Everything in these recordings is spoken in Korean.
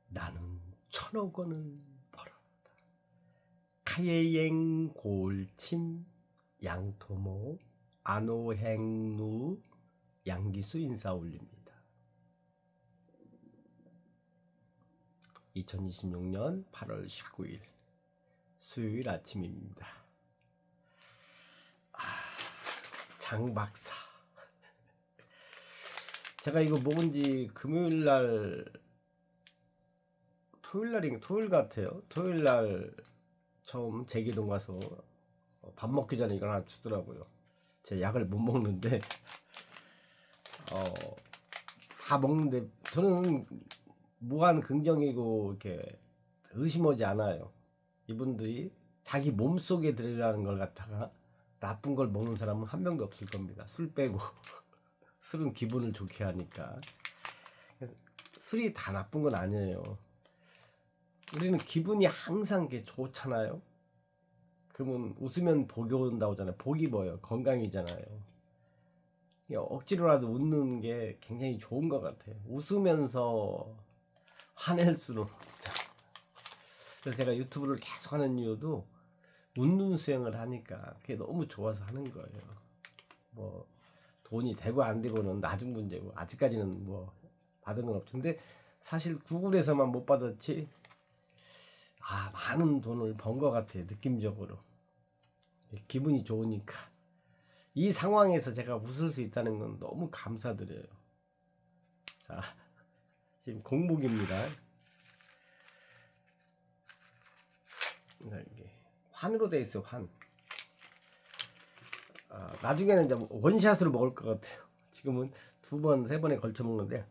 나는 1,000억 원을 벌었다. 카예행 골침 양토모 안오행루 양기수 인사 올립니다. 2026년 8월 19일 수요일 아침입니다. 장 박사, 제가 이거 먹은지 금요일날 토요일 같아요. 토요일날 처음 제기동 가서 밥 먹기 전에 이걸 하나 주더라고요. 제 약을 못 먹는데 다 먹는데 저는 무한 긍정이고 이렇게 의심하지 않아요. 이분들이 자기 몸속에 들어가는 걸 갖다가 나쁜 걸 먹는 사람은 한 명도 없을 겁니다. 술 빼고. 술은 기분을 좋게 하니까. 그래서 술이 다 나쁜 건 아니에요. 우리는 기분이 항상 게 좋잖아요. 그러면 웃으면 복이 온다고 하잖아요. 복이 뭐예요? 건강이잖아요. 억지로라도 웃는 게 굉장히 좋은 것 같아요. 웃으면서 화낼 수는 없죠. 그래서 제가 유튜브를 계속 하는 이유도 웃는 수행을 하니까 그게 너무 좋아서 하는 거예요. 뭐 돈이 되고 안 되고는 나중 문제고 아직까지는 뭐 받은 건 없죠. 근데 사실 구글에서만 못 받았지 많은 돈을 번 것 같아요. 느낌적으로 기분이 좋으니까. 이 상황에서 제가 웃을 수 있다는 건 너무 감사드려요. 자, 지금 공복입니다. 이게 환으로 돼 있어. 환. 나중에는 이제 원샷으로 먹을 것 같아요. 지금은 2번, 3번에 걸쳐 먹는데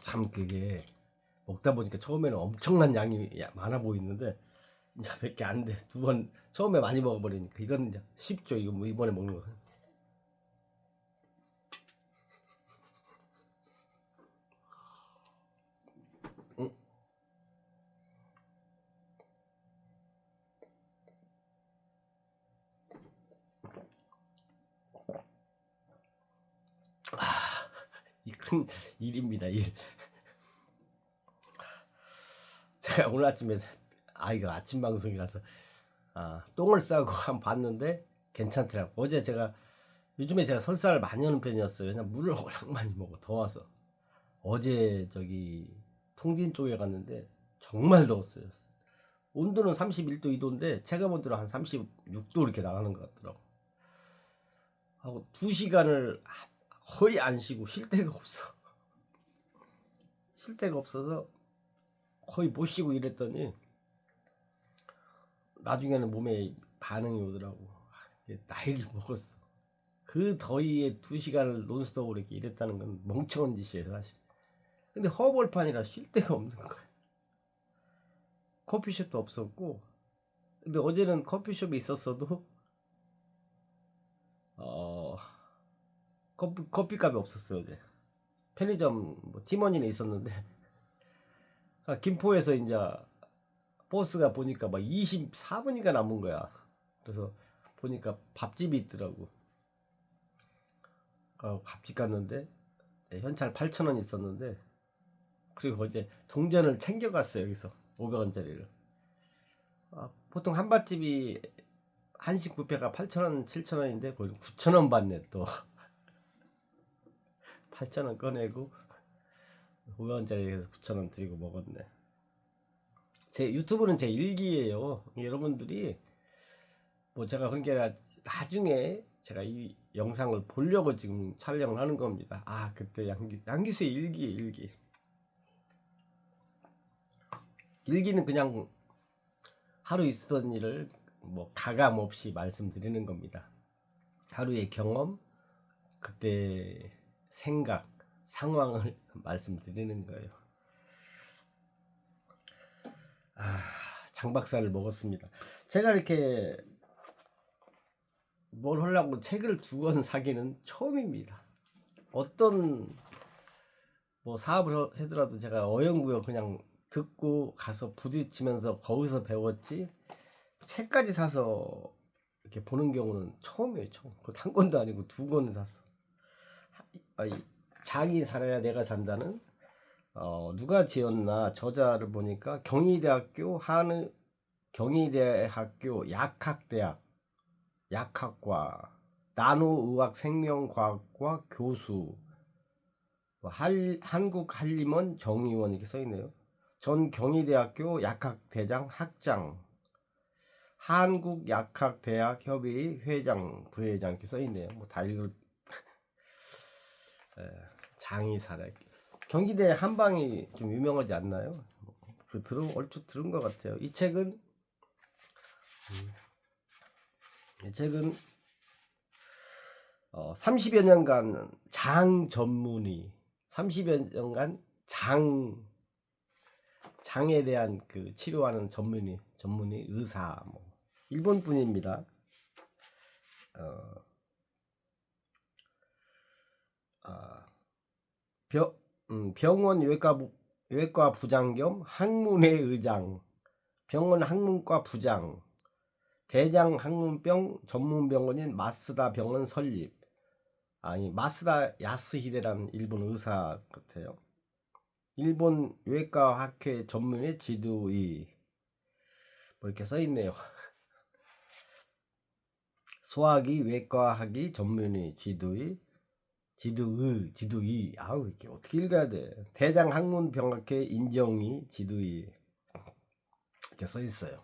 참 그게 먹다 보니까 처음에는 엄청난 양이 많아 보이는데 이제 몇 개 안 돼. 2번 처음에 많이 먹어버리니까 이건 이제 쉽죠. 이거 뭐 이번에 먹는 거. 이 큰 일입니다. 일. 제가 오늘 아침에 이거 아침 방송이라서 똥을 싸고 한번 봤는데 괜찮더라고. 어제 요즘에 제가 설사를 많이 하는 편이었어요. 왜냐면 물을 워낙 많이 먹어. 더워서. 어제 통진 쪽에 갔는데 정말 더웠어요. 온도는 31도 2도인데 체감온도는 한 36도 이렇게 나가는 것 같더라고. 하고 2시간을 거의 안 쉬고 쉴 데가 없어. 쉴 데가 없어서 거의 못 쉬고 이랬더니 나중에는 몸에 반응이 오더라고. 나이를 먹었어. 그 더위에 2시간을 논스톱으로 이렇게 일했다는 건 멍청한 짓이에요, 사실. 근데 허벌판이라 쉴 데가 없는 거야. 커피숍도 없었고, 근데 어제는 커피숍이 있었어도 커피값이 없었어요. 어제 편의점 팀원이는 있었는데 김포에서 이제 버스가 보니까 막 24분인가 남은 거야. 그래서 보니까 밥집이 있더라고. 밥집 갔는데 현찰 8,000원 있었는데, 그리고 어제 동전을 챙겨갔어요. 여기서 500원짜리를. 보통 한밭집이 한식 뷔페가 8,000원, 7,000원인데 거기 9,000원 받네 또. 8,000원 꺼내고 500원짜리에서 9,000원 드리고 먹었네. 제 유튜브는 제 일기예요. 여러분들이 제가 그러니까 나중에 제가 이 영상을 보려고 지금 촬영을 하는 겁니다. 그때 양기수의 일기. 일기는 그냥 하루 있었던 일을 가감 없이 말씀드리는 겁니다. 하루의 경험, 그때 생각, 상황을 말씀드리는 거예요. 장박사를 먹었습니다. 제가 이렇게 뭘 하려고 책을 2권 사기는 처음입니다. 어떤 뭐 사업을 하더라도 제가 어영부영 그냥 듣고 가서 부딪히면서 거기서 배웠지 책까지 사서 이렇게 보는 경우는 처음이에요. 처음. 그한 권도 아니고 두 권을 샀어. 아니, 장이 살아야 내가 산다는 누가 지었나 저자를 보니까 경희대학교 경희대학교 약학대학 약학과 나노의학생명과학과 교수 한국한림원 정의원 이렇게 써있네요. 전 경희대학교 약학대장 학장 한국약학대학협의 회장 부회장 이렇게 써있네요. 뭐 다 읽을 장이 살아. 경기대 한방이 좀 유명하지 않나요? 얼추 들은 것 같아요. 이 책은 30여 년간 장 전문의, 30여 년간 장에 대한 그 치료하는 전문의 의사, 뭐 일본 분입니다. 병원 외과 부장 겸 학문회 의장, 병원 학문과 부장, 대장 항문병 전문병원인 마쓰다 병원 설립. 아니 마쓰다 야스히데라는 일본 의사 같아요. 일본 외과학회 전문의 지도의 뭐 이렇게 써있네요. 소화기 외과학위 전문의 지도의 아우 이게 어떻게 읽어야 돼. 대장 항문병학회 인정의 지도의 이렇게 써있어요.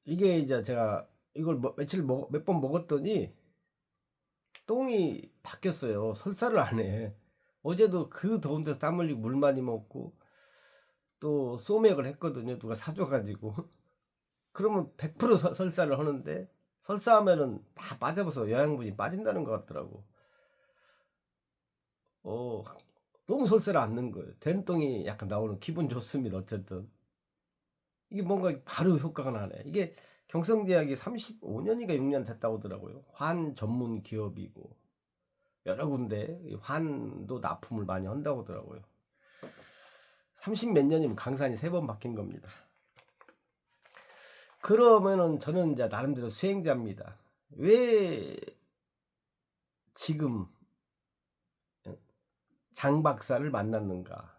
이게 이제 제가 이걸 몇 번 먹었더니 똥이 바뀌었어요. 설사를 안 해. 어제도 그 더운 데서 땀 흘리고 물 많이 먹고 또 소맥을 했거든요. 누가 사줘가지고. 그러면 100% 설사를 하는데 설사하면은 다 빠져서 영양분이 빠진다는 것 같더라고. 어, 너무 설사를 않는 거예요. 된 똥이 약간 나오는 기분 좋습니다. 어쨌든. 이게 뭔가 바로 효과가 나네. 이게 경성대학이 35년인가 6년 됐다고 하더라고요. 환 전문 기업이고 여러 군데 환도 납품을 많이 한다고 하더라고요. 30 몇 년이면 강산이 3번 바뀐 겁니다. 그러면은 저는 이제 나름대로 수행자입니다. 왜 지금 장 박사를 만났는가?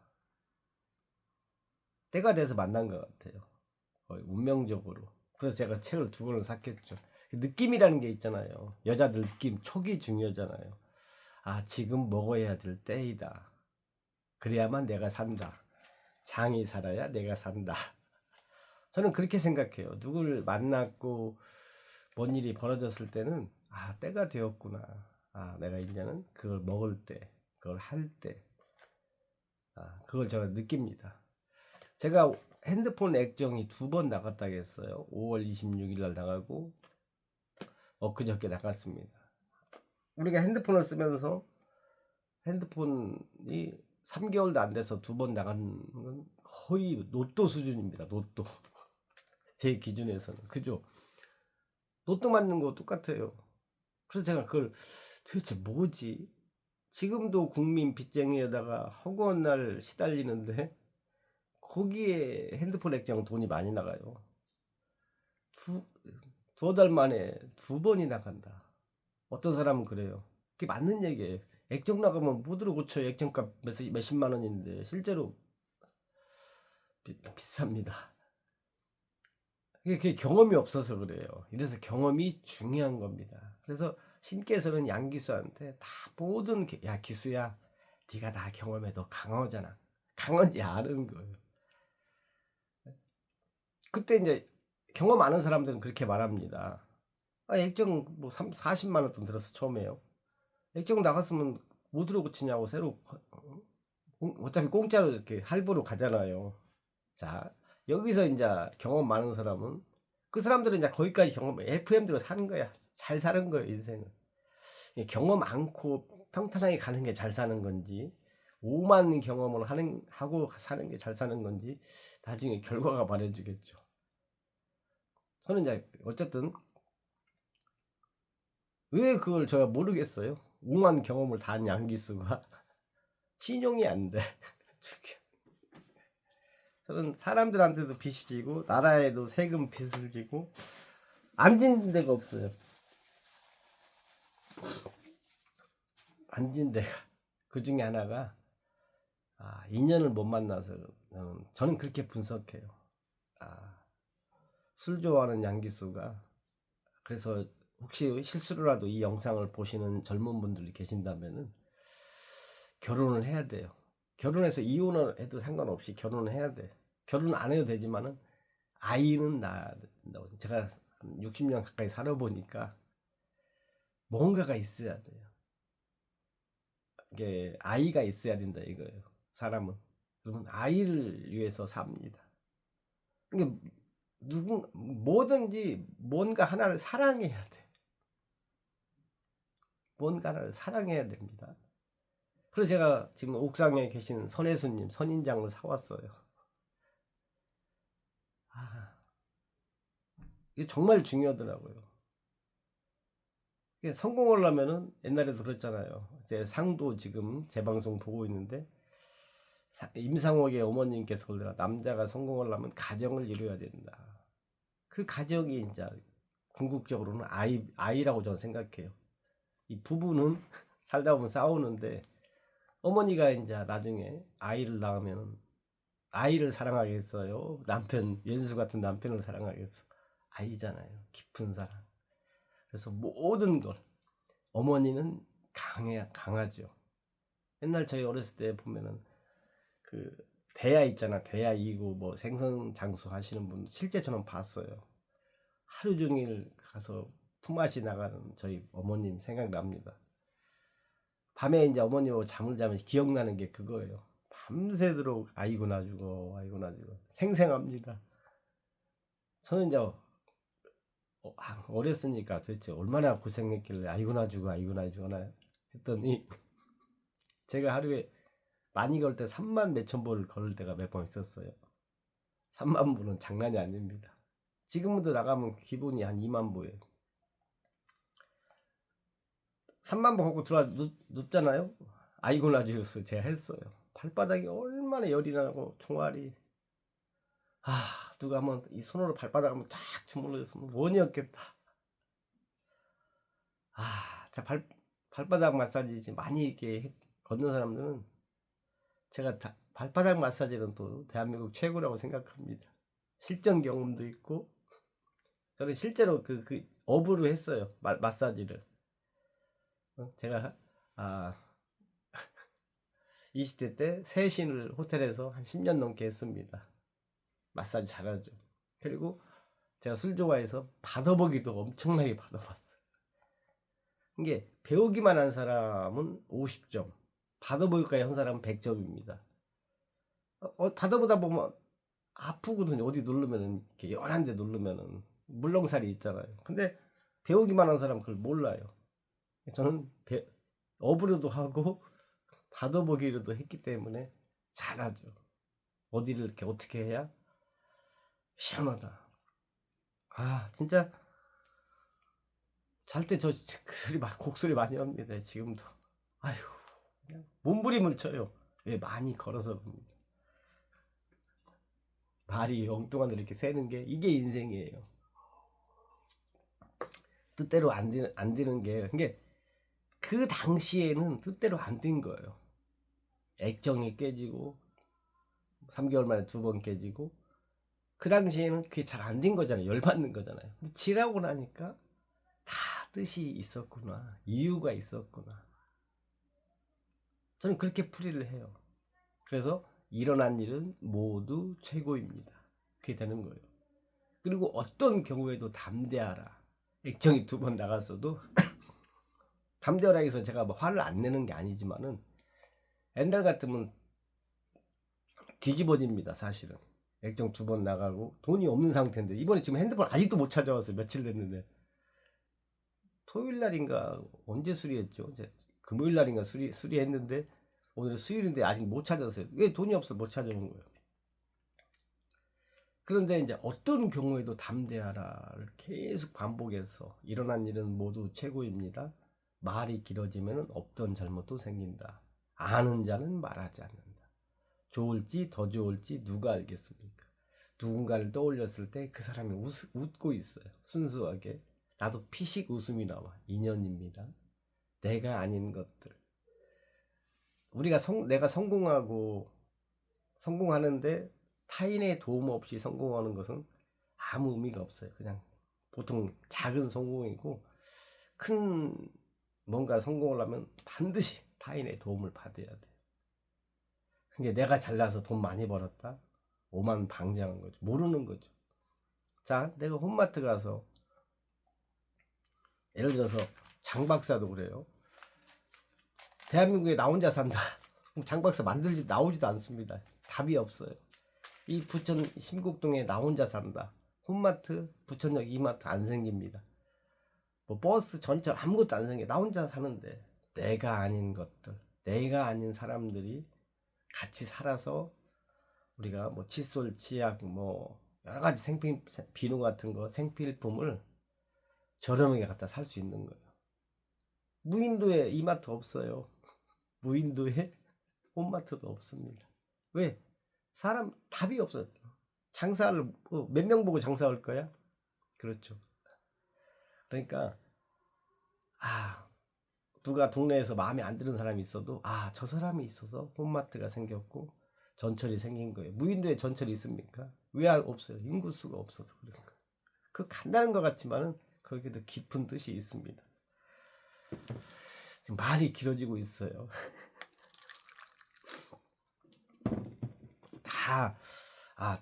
때가 돼서 만난 것 같아요. 거의 운명적으로. 그래서 제가 책을 2권을 샀겠죠. 느낌이라는 게 있잖아요. 여자들 느낌 촉이 중요하잖아요. 아, 지금 먹어야 될 때이다. 그래야만 내가 산다. 장이 살아야 내가 산다. 저는 그렇게 생각해요. 누구를 만났고 뭔 일이 벌어졌을 때는 아, 때가 되었구나. 아, 내가 이제는 그걸 먹을 때, 그걸 할 때, 그걸 제가 느낍니다. 제가 핸드폰 액정이 2번 나갔다 했어요. 5월 26일 날 나가고 엊그저께 나갔습니다. 우리가 핸드폰을 쓰면서 핸드폰이 3개월도 안 돼서 2번 나간 건 거의 로또 수준입니다. 로또. 제 기준에서는. 그죠? 로또 맞는 거 똑같아요. 그래서 제가 그걸 도대체 뭐지? 지금도 국민 빚쟁이에다가 허구한 날 시달리는데 거기에 핸드폰 액정 돈이 많이 나가요. 두어 달 만에 2번이 나간다. 어떤 사람은 그래요. 그게 맞는 얘기예요. 액정 나가면 뭐들어 고쳐요. 액정값 몇십만 원인데 실제로 비쌉니다. 그게 경험이 없어서 그래요. 이래서 경험이 중요한 겁니다. 그래서 신께서는 양기수한테 다 모든 야 기수야 네가 다 경험해. 너 강하잖아. 강한지 아는 거예요. 그때 이제 경험 많은 사람들은 그렇게 말합니다. 아, 액정 뭐 40만 원 돈 들어서 처음에요. 액정 나갔으면 뭐 들어 고치냐고 새로 어차피 공짜로 이렇게 할부로 가잖아요. 자, 여기서 이제 경험 많은 사람은 그 사람들은 이제 거기까지 경험 FM대로 사는 거야. 잘 사는 거예요, 인생은. 경험 많고 평탄하게 가는 게 잘 사는 건지 오만 경험을 하고 사는 게 잘 사는 건지 나중에 결과가 말해주겠죠. 저는 이제 어쨌든 왜 그걸 제가 모르겠어요? 오만 경험을 다 한 양기수가 신용이 안 돼. 저는 사람들한테도 빚이 지고 나라에도 세금 빚을 지고 안 진 데가 없어요. 안 진 데가 그 중에 하나가 인연을 못 만나서 저는 그렇게 분석해요. 술 좋아하는 양기수가 그래서 혹시 실수로라도 이 영상을 보시는 젊은 분들이 계신다면은 결혼을 해야 돼요. 결혼해서 이혼을 해도 상관없이 결혼을 해야 돼. 결혼 안 해도 되지만은 아이는 낳아야 된다고. 제가 60년 가까이 살아보니까 뭔가가 있어야 돼요. 이게 아이가 있어야 된다 이거예요. 사람은. 그러면 아이를 위해서 삽니다. 이게 뭐든지 뭔가 하나를 사랑해야 돼. 뭔가 하나를 사랑해야 됩니다. 그래서 제가 지금 옥상에 계신 선혜수님 선인장을 사왔어요. 이게 정말 중요하더라고요. 성공을 하면은 옛날에도 그랬잖아요. 제 상도 지금 제 방송 보고 있는데 임상옥의 어머님께서 그러더라. 남자가 성공을 하면 가정을 이루어야 된다. 그 가정이 이제 궁극적으로는 아이라고 저는 생각해요. 이 부부는 살다 보면 싸우는데 어머니가 이제 나중에 아이를 낳으면 아이를 사랑하겠어요? 남편 왼수 같은 남편을 사랑하겠어? 아이잖아요. 깊은 사랑. 그래서 모든 걸 어머니는 강하죠. 옛날 저희 어렸을 때 보면은 그 대야 있잖아. 대야 이고 뭐 생선 장수 하시는 분 실제 저는 봤어요. 하루 종일 가서 품앗이 나가는 저희 어머님 생각납니다. 밤에 이제 어머님하고 잠을 자면 기억나는 게 그거예요. 밤새도록 아이고 나주고 아이고 나주고 생생합니다. 저는 이제 어렸으니까 도대체 얼마나 고생했길래 아이고 나주고 아이고 나주고 하나 했더니 제가 하루에 많이 걸 때 3만 몇천 보를 걸을 때가 몇 번 있었어요. 3만 보는 장난이 아닙니다. 지금도 나가면 기본이 한 2만 보예요. 3만 보 걷고 들어와 눕잖아요. 아이고 나주였어 제가 했어요. 발바닥이 얼마나 열이 나고 총알이 누가 한번 이 손으로 발바닥 한번 쫙 주물러줬으면 원이었겠다. 자 발바닥 마사지 많이 이렇게 걷는 사람들은 제가 발바닥 마사지는 또 대한민국 최고라고 생각합니다. 실전 경험도 있고 저는 실제로 그 업으로 했어요. 마사지를. 제가 20대 때 세신을 호텔에서 한 10년 넘게 했습니다. 마사지 잘하죠. 그리고 제가 술 좋아해서 받아보기도 엄청나게 받아봤어요. 이게 배우기만 한 사람은 50점, 받아보기까지 한 사람은 100점입니다. 받아보다 보면 아프거든요. 어디 누르면은 이렇게 연한데 누르면은 물렁살이 있잖아요. 근데 배우기만 한 사람은 그걸 몰라요. 저는 업으로도 하고 받아보기로도 했기 때문에 잘하죠. 어디를 이렇게 어떻게 해야 시원하다. 진짜 잘 때 저 곡소리 많이 합니다. 지금도. 아휴, 그냥 몸부림을 쳐요. 왜 많이 걸어서 그럽니다. 말이 엉뚱한 데 이렇게 새는 게 이게 인생이에요. 뜻대로 안 되는 게 그 당시에는 뜻대로 안 된 거예요. 액정이 깨지고 3개월 만에 2번 깨지고 그 당시에는 그게 잘 안 된 거잖아요. 열받는 거잖아요. 근데 지나고 나니까 다 뜻이 있었구나. 이유가 있었구나. 저는 그렇게 풀이를 해요. 그래서 일어난 일은 모두 최고입니다. 그게 되는 거예요. 그리고 어떤 경우에도 담대하라. 액정이 2번 나갔어도 담대하라 해서 제가 뭐 화를 안 내는 게 아니지만은 옛날 같으면 뒤집어집니다. 사실은. 액정 2번 나가고 돈이 없는 상태인데 이번에 지금 핸드폰 아직도 못 찾아왔어요. 며칠 됐는데 토요일 날인가 언제 수리했죠? 금요일 날인가 수리했는데 오늘 수요일인데 아직 못 찾았어요. 왜 돈이 없어 못 찾아온 거예요. 그런데 이제 어떤 경우에도 담대하라를 계속 반복해서 일어난 일은 모두 최고입니다. 말이 길어지면 없던 잘못도 생긴다. 아는 자는 말하지 않는다. 좋을지 더 좋을지 누가 알겠습니까? 누군가를 떠올렸을 때 그 사람이 웃고 있어요. 순수하게. 나도 피식 웃음이 나와. 인연입니다. 내가 아닌 것들. 내가 성공하는데 타인의 도움 없이 성공하는 것은 아무 의미가 없어요. 그냥 보통 작은 성공이고, 큰 뭔가 성공을 하면 반드시 타인의 도움을 받아야 돼. 그게 내가 잘나서 돈 많이 벌었다? 오만방자한 거죠. 모르는 거죠. 자, 내가 홈마트 가서 예를 들어서 장 박사도 그래요. 대한민국에 나 혼자 산다. 장 박사 나오지도 않습니다. 답이 없어요. 이 부천 심곡동에 나 혼자 산다. 홈마트, 부천역 이마트 안 생깁니다. 뭐 버스, 전철 아무것도 안 생겨. 나 혼자 사는데 내가 아닌 것들, 내가 아닌 사람들이 같이 살아서 우리가 뭐 칫솔, 치약, 뭐 여러 가지 비누 같은 거 생필품을 저렴하게 갖다 살 수 있는 거예요. 무인도에 이마트 없어요. 무인도에 홈마트도 없습니다. 왜? 사람 답이 없어요. 장사를 몇 명 보고 장사할 거야? 그렇죠. 그러니까 누가 동네에서 마음에 안 드는 사람이 있어도 저 사람이 있어서 홈마트가 생겼고 전철이 생긴 거예요. 무인도에 전철이 있습니까? 왜 없어요? 인구수가 없어서 그런가. 그 간단한 것 같지만은 거기에도 깊은 뜻이 있습니다. 지금 말이 길어지고 있어요.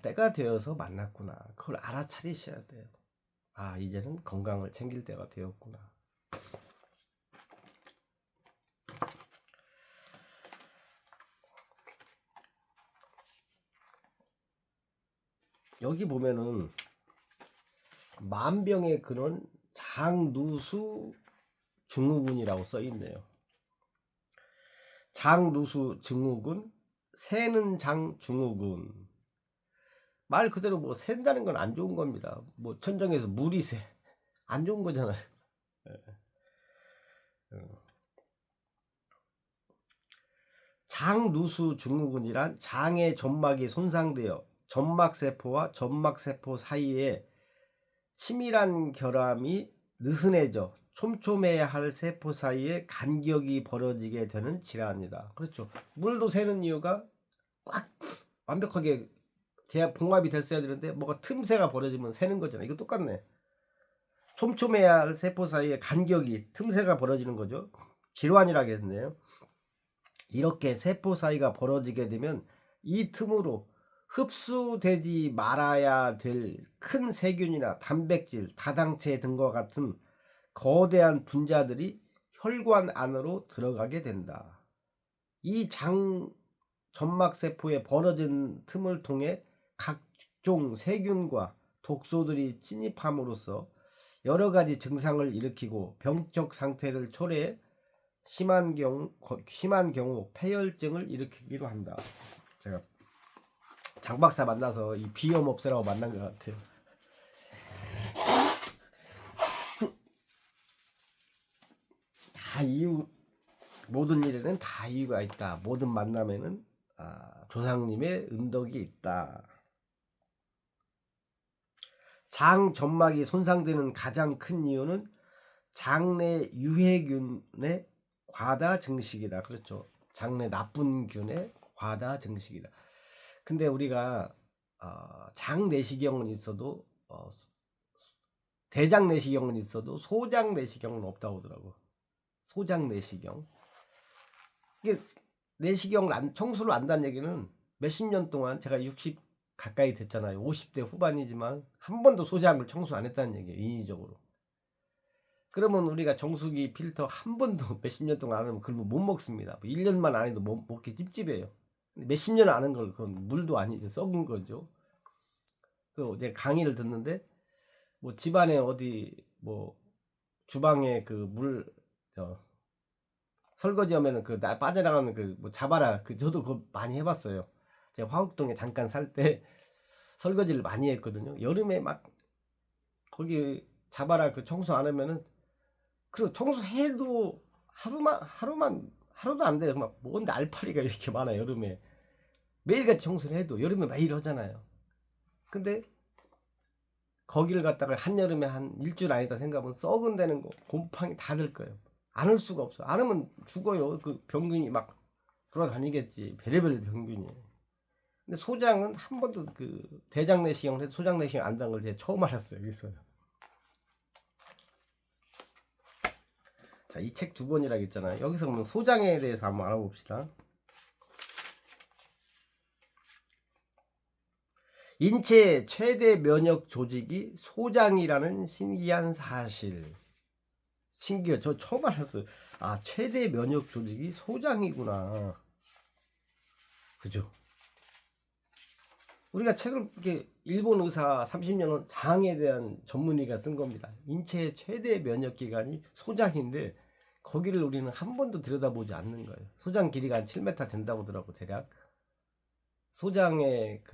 때가 되어서 만났구나. 그걸 알아차리셔야 돼요. 이제는 건강을 챙길 때가 되었구나. 여기 보면은 만병의 근원 장누수 증후군이라고 써 있네요. 장누수 증후군, 새는 장 증후군. 말 그대로 뭐 샌다는 건 안 좋은 겁니다. 뭐 천정에서 물이 새 안 좋은 거잖아요. 장누수 증후군이란 장의 점막이 손상되어 점막세포와 점막세포 사이에 치밀한 결함이 느슨해져 촘촘해야 할 세포 사이에 간격이 벌어지게 되는 질환이다. 그렇죠. 물도 새는 이유가 꽉 완벽하게 봉합이 됐어야 되는데 뭐가 틈새가 벌어지면 새는 거잖아. 이거 똑같네. 촘촘해야 할 세포 사이에 간격이 틈새가 벌어지는 거죠. 질환이라겠네요. 이렇게 세포 사이가 벌어지게 되면 이 틈으로 흡수되지 말아야 될 큰 세균이나 단백질, 다당체 등과 같은 거대한 분자들이 혈관 안으로 들어가게 된다. 이 점막세포에 벌어진 틈을 통해 각종 세균과 독소들이 침입함으로써 여러 가지 증상을 일으키고 병적 상태를 초래해 심한 경우 폐혈증을 일으키기도 한다. 제가 장 박사 만나서 이 비염 없애라고 만난 것 같아요. 모든 일에는 다 이유가 있다. 모든 만남에는 조상님의 은덕이 있다. 장 점막이 손상되는 가장 큰 이유는 장내 유해균의 과다 증식이다. 그렇죠. 장내 나쁜 균의 과다 증식이다. 근데 우리가 장 내시경은 있어도 대장 내시경은 있어도 소장 내시경은 없다고 하더라고. 소장 내시경. 이게 내시경을 청소를 안다는 얘기는 몇십 년 동안 제가 60 가까이 됐잖아요. 50대 후반이지만 한 번도 소장을 청소 안 했다는 얘기예요. 인위적으로. 그러면 우리가 정수기 필터 한 번도 몇십 년 동안 안 하면 그걸 못 먹습니다. 1년만 안 해도 먹기 찝찝해요. 몇십 년 안 한 걸 그건 물도 아니죠. 썩은 거죠. 그 이제 강의를 듣는데 뭐 집안에 어디 뭐 주방에 그 설거지하면은 빠져나가는 그 뭐 잡아라. 저도 그거 많이 해봤어요. 제가 화곡동에 잠깐 살 때 설거지를 많이 했거든요. 여름에 막 거기 자바라 그 청소 안 하면은, 그리고 청소해도 하루도 안 돼요. 막 뭔데 알파리가 이렇게 많아 여름에. 매일같이 청소를 해도 여름에 매일 하잖아요. 근데 거기를 갖다가 한여름에 한 일주일 아니다 생각하면 썩은 데는 거 곰팡이 다 들 거예요. 안 할 수가 없어. 안 하면 죽어요. 그 병균이 막 돌아다니겠지. 별의별 병균이. 근데 소장은 한 번도 그 대장 내시경을 해도 소장 내시경 안 단 걸 제가 처음 알았어요. 여기서. 자, 이 책 두 권이라고 했잖아요. 여기서 그러면 소장에 대해서 한번 알아봅시다. 인체 최대 면역 조직이 소장이라는 신기한 사실. 신기해요. 저 처음 알았어요. 아, 최대 면역 조직이 소장이구나. 그죠? 우리가 책을 이렇게 일본 의사 30년은 장에 대한 전문의가 쓴 겁니다. 인체의 최대 면역 기관이 소장인데 거기를 우리는 한 번도 들여다보지 않는 거예요. 소장 길이가 한 7m 된다고 하더라고 대략. 소장의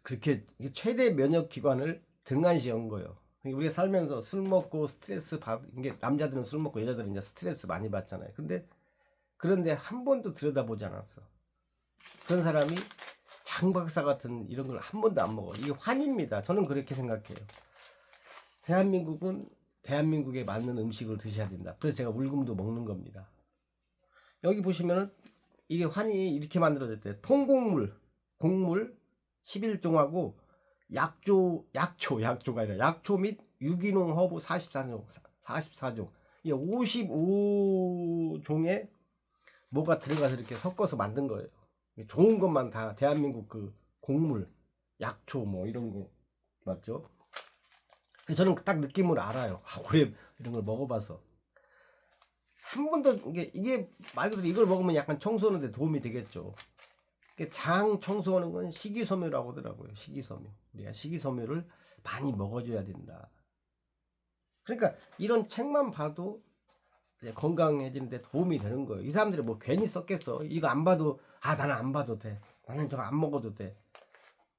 그렇게 최대 면역 기관을 등한시한 거예요. 우리가 살면서 술 먹고 스트레스 받, 이게 남자들은 술 먹고 여자들은 이제 스트레스 많이 받잖아요. 근데 그런데 한 번도 들여다보지 않았어. 그런 사람이 장 박사 같은 이런 걸 한 번도 안 먹어. 이게 환입니다. 저는 그렇게 생각해요. 대한민국은 대한민국에 맞는 음식을 드셔야 된다. 그래서 제가 울금도 먹는 겁니다. 여기 보시면은 이게 환이 이렇게 만들어졌대요. 통곡물, 곡물 11종하고 약초가 아니라 약초 및 유기농 허브 44종. 이 55종의 뭐가 들어가서 이렇게 섞어서 만든 거예요. 좋은 것만 다 대한민국 그 곡물, 약초 뭐 이런 거 맞죠? 그래서 저는 딱 느낌으로 알아요. 오래 이런 걸 먹어봐서 한 번도 이게 말 그대로 이걸 먹으면 약간 청소하는데 도움이 되겠죠. 장 청소하는 건 식이섬유라고 하더라고요. 식이섬유. 우리가 식이섬유를 많이 먹어줘야 된다. 그러니까 이런 책만 봐도 건강해지는데 도움이 되는 거예요. 이 사람들이 뭐 괜히 썼겠어. 이거 안 봐도 나는 안 봐도 돼. 나는 저거 안 먹어도 돼.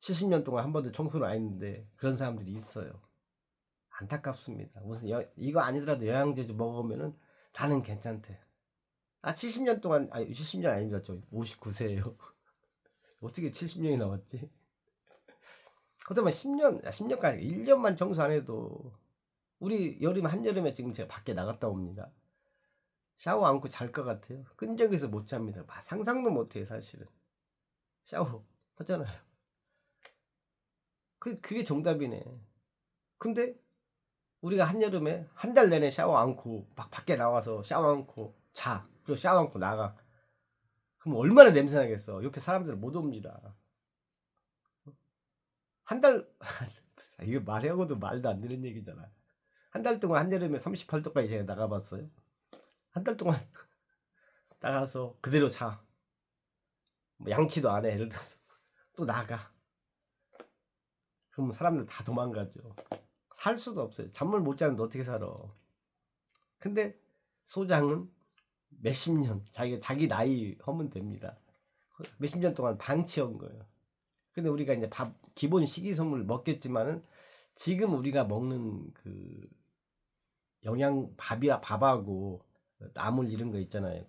70년 동안 한 번도 청소를 안 했는데 그런 사람들이 있어요. 안타깝습니다. 무슨 이거 아니더라도 영양제도 먹으면은 나는 괜찮대. 70년 동안 70년 아닙니다. 저 59세예요. 어떻게 70년이 나왔지? 그렇다면 10년까지 1년만 청소 안 해도 우리 한여름에 지금 제가 밖에 나갔다 옵니다. 샤워 안고 잘 것 같아요. 끈적여서 못 잡니다. 상상도 못 해요, 사실은. 샤워 하잖아요. 그게 정답이네. 근데 우리가 한여름에 한 달 내내 샤워 안고 막 밖에 나와서 샤워 안고 자. 그리고 샤워 안고 나가. 그럼 얼마나 냄새 나겠어. 옆에 사람들은 못 옵니다. 한 달, 이거 말하고도 말도 안 되는 얘기잖아. 한 달 동안 한여름에 38도까지 제가 나가봤어요. 한 달 동안 나가서 그대로 자. 뭐 양치도 안 해. 예를 들어서. 또 나가. 그럼 사람들 다 도망가죠. 살 수도 없어요. 잠을 못 자는데 어떻게 살아. 근데 소장은 몇십 년, 자기 나이 하면 됩니다. 몇십 년 동안 방치한 거예요. 근데 우리가 이제 기본 식이섬유를 먹겠지만은 지금 우리가 먹는 그 밥하고 나물 이런 거 있잖아요.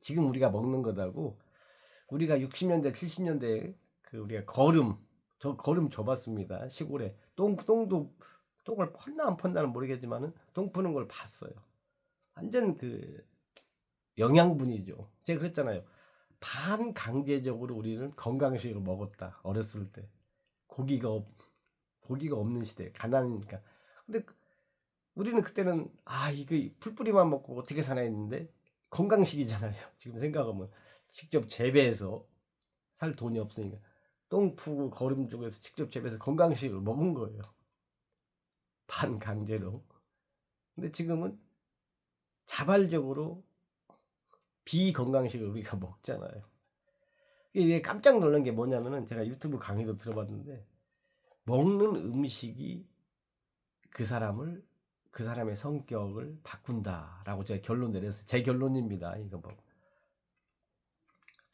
지금 우리가 먹는 거다고 우리가 60년대 70년대 우리가 저 거름 줘봤습니다. 시골에 똥을 펀나 안 펀나는 모르겠지만은 똥 푸는 걸 봤어요. 완전 영양분이죠. 제가 그랬잖아요. 반강제적으로 우리는 건강식을 먹었다. 어렸을 때 고기가 없는 시대 가난이니까. 근데 우리는 그때는 이거 풀뿌리만 먹고 어떻게 사나 했는데 건강식이잖아요. 지금 생각하면 직접 재배해서 살 돈이 없으니까 똥 푸고 거름 쪽에서 직접 재배해서 건강식을 먹은 거예요. 반강제로. 근데 지금은 자발적으로 비건강식을 우리가 먹잖아요. 이게 깜짝 놀란 게 뭐냐면은 제가 유튜브 강의도 들어봤는데 먹는 음식이 그 사람의 성격을 바꾼다라고 제가 결론 내렸어요. 제 결론입니다. 이거 뭐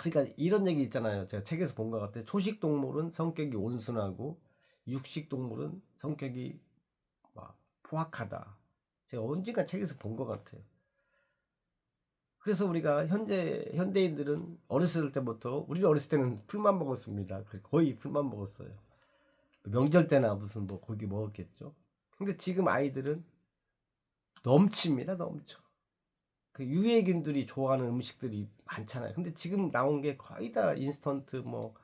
그러니까 이런 얘기 있잖아요. 제가 책에서 본 것 같아요. 초식 동물은 성격이 온순하고 육식 동물은 성격이 막 포악하다. 제가 언젠가 책에서 본 것 같아요. 그래서 우리가 현대인들은 어렸을 때부터, 우리 어렸을 때는 풀만 먹었습니다. 거의 풀만 먹었어요. 명절 때나 무슨 뭐 고기 먹었겠죠. 근데 지금 아이들은 넘칩니다, 넘쳐. 그 유해균들이 좋아하는 음식들이 많잖아요. 근데 지금 나온 게 거의 다 인스턴트, 뭐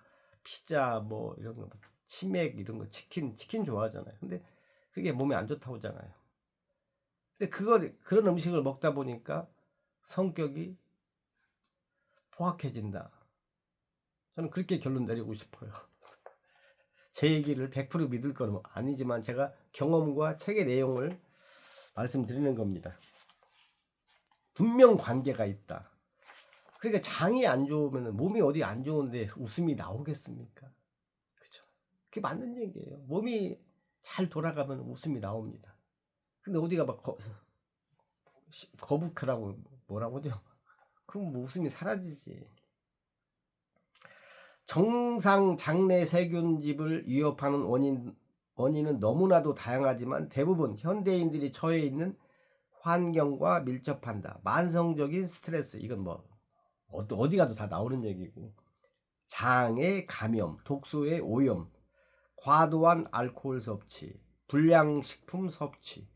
피자, 뭐 이런 거, 치맥 이런 거, 치킨 좋아하잖아요. 근데 그게 몸에 안 좋다고 하잖아요. 근데 그런 음식을 먹다 보니까 성격이 포악해진다. 저는 그렇게 결론 내리고 싶어요. 제 얘기를 100% 믿을 건 아니지만 제가 경험과 책의 내용을 말씀드리는 겁니다. 분명 관계가 있다. 그러니까 장이 안 좋으면, 몸이 어디 안 좋은데 웃음이 나오겠습니까? 그죠? 그게 맞는 얘기예요. 몸이 잘 돌아가면 웃음이 나옵니다. 근데 어디가 막 거북하라고 뭐라고 하죠? 그럼 뭐 웃음이 사라지지. 정상 장내 세균집을 위협하는 원인은 너무나도 다양하지만 대부분 현대인들이 처해 있는 환경과 밀접한다. 만성적인 스트레스, 이건 뭐 어디 가도 다 나오는 얘기고, 장의 감염, 독소의 오염, 과도한 알코올 섭취, 불량식품 섭취,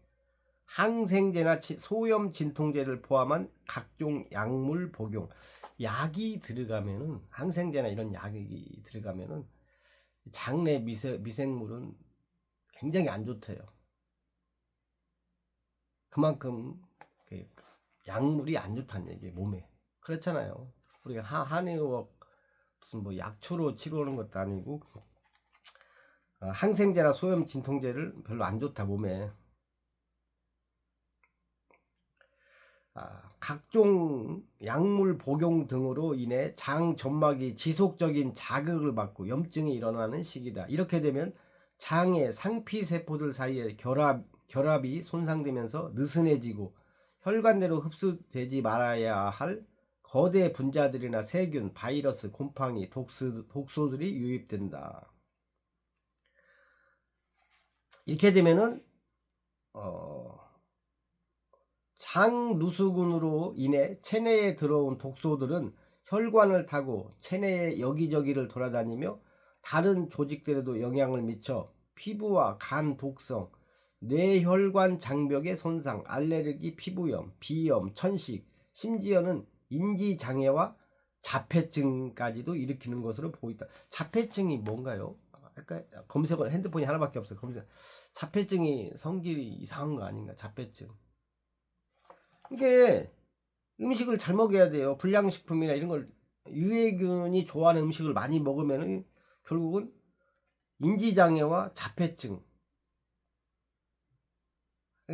항생제나 소염 진통제를 포함한 각종 약물 복용. 약이 들어가면은, 항생제나 이런 약이 들어가면은 장내 미생물은 굉장히 안 좋대요. 그만큼 약물이 안 좋다는 얘기예요, 몸에. 그렇잖아요. 우리가 한의학 무슨 뭐 약초로 치료하는 것도 아니고, 항생제나 소염 진통제를 별로 안 좋다, 몸에. 각종 약물 복용 등으로 인해 장 점막이 지속적인 자극을 받고 염증이 일어나는 시기다. 이렇게 되면 장의 상피세포들 사이의 결합이 손상되면서 느슨해지고 혈관내로 흡수되지 말아야 할 거대 분자들이나 세균, 바이러스, 곰팡이, 독소들이 유입된다. 이렇게 되면은 장누수군으로 인해 체내에 들어온 독소들은 혈관을 타고 체내의 여기저기를 돌아다니며 다른 조직들에도 영향을 미쳐 피부와 간 독성, 뇌혈관 장벽의 손상, 알레르기, 피부염, 비염, 천식, 심지어는 인지장애와 자폐증까지도 일으키는 것으로 보인다. 자폐증이 뭔가요? 아까 검색을, 핸드폰이 하나밖에 없어요. 자폐증이 성질이 이상한 거 아닌가? 자폐증. 이게 음식을 잘 먹어야 돼요. 불량식품이나 이런 걸, 유해균이 좋아하는 음식을 많이 먹으면 결국은 인지장애와 자폐증,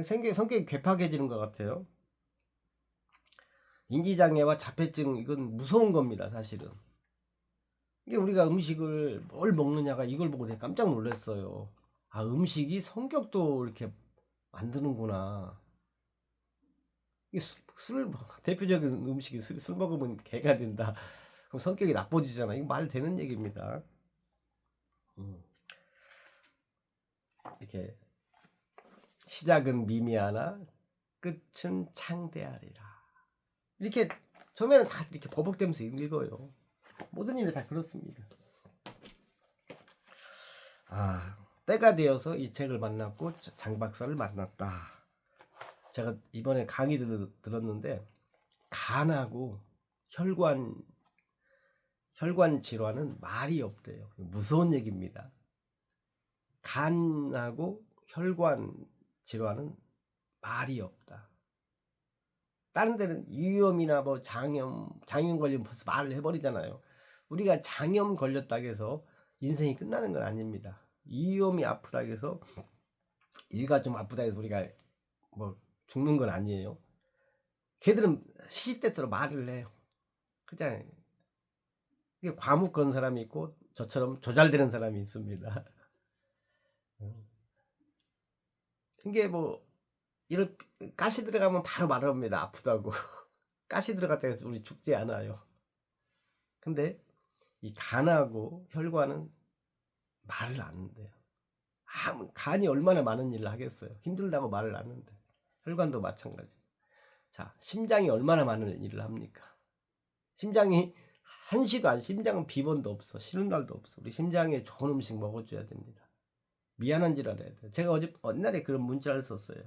성격이 괴팍해지는 것 같아요. 인지장애와 자폐증, 이건 무서운 겁니다, 사실은. 이게 우리가 음식을 뭘 먹느냐가, 이걸 보고 내가 깜짝 놀랐어요. 음식이 성격도 이렇게 만드는구나. 이게 대표적인 음식이 술 먹으면 개가 된다. 그럼 성격이 나빠지잖아. 이거 말 되는 얘기입니다. 이렇게 시작은 미미하나 끝은 창대하리라. 이렇게 처음에는 다 이렇게 버벅대면서 읽어요. 모든 일이 다 그렇습니다. 때가 되어서 이 책을 만났고 장 박사를 만났다. 제가 이번에 강의 들었는데, 간하고 혈관 질환은 말이 없대요. 무서운 얘기입니다. 간하고 혈관 질환은 말이 없다. 다른 데는 위염이나 뭐 장염 걸리면 벌써 말을 해버리잖아요. 우리가 장염 걸렸다고 해서 인생이 끝나는 건 아닙니다. 위염이 아프다고 해서, 이가 좀 아프다 해서 우리가 뭐 죽는 건 아니에요. 걔들은 시시때때로 말을 해요. 그잖아요. 이게 과묵 건 사람이 있고 저처럼 조잘되는 사람이 있습니다. 이게 뭐 이런 가시 들어가면 바로 말합니다. 아프다고. 가시 들어갔다 해서 우리 죽지 않아요. 근데 이 간하고 혈관은 말을 안 한대요. 간이 얼마나 많은 일을 하겠어요. 힘들다고 말을 안 하는데. 혈관도 마찬가지. 자, 심장이 얼마나 많은 일을 합니까? 심장이 한시도 안, 심장은 비번도 없어. 쉬는 날도 없어. 우리 심장에 좋은 음식 먹어줘야 됩니다. 미안한 짓 안 해야 돼. 제가 옛날에 그런 문자를 썼어요.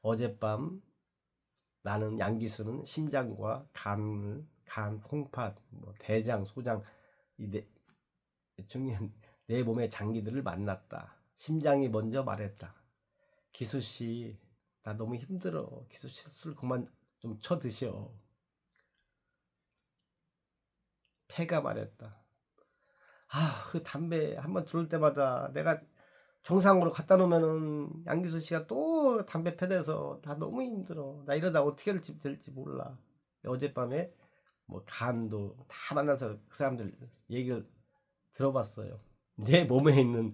어젯밤 나는 양기수는 심장과 간, 콩팥, 뭐 대장, 소장 중요한 내 몸의 장기들을 만났다. 심장이 먼저 말했다. 기수 씨, 나 너무 힘들어. 기수 씨 술 그만 좀 쳐 드셔. 폐가 말했다. 그 담배 한번 들을 때마다 내가 정상으로 갖다 놓으면은 양기수 씨가 또 담배 패대서 나 너무 힘들어. 나 이러다 어떻게 될지 몰라. 어젯밤에 뭐 간도 다 만나서 그 사람들 얘기를 들어봤어요. 내 몸에 있는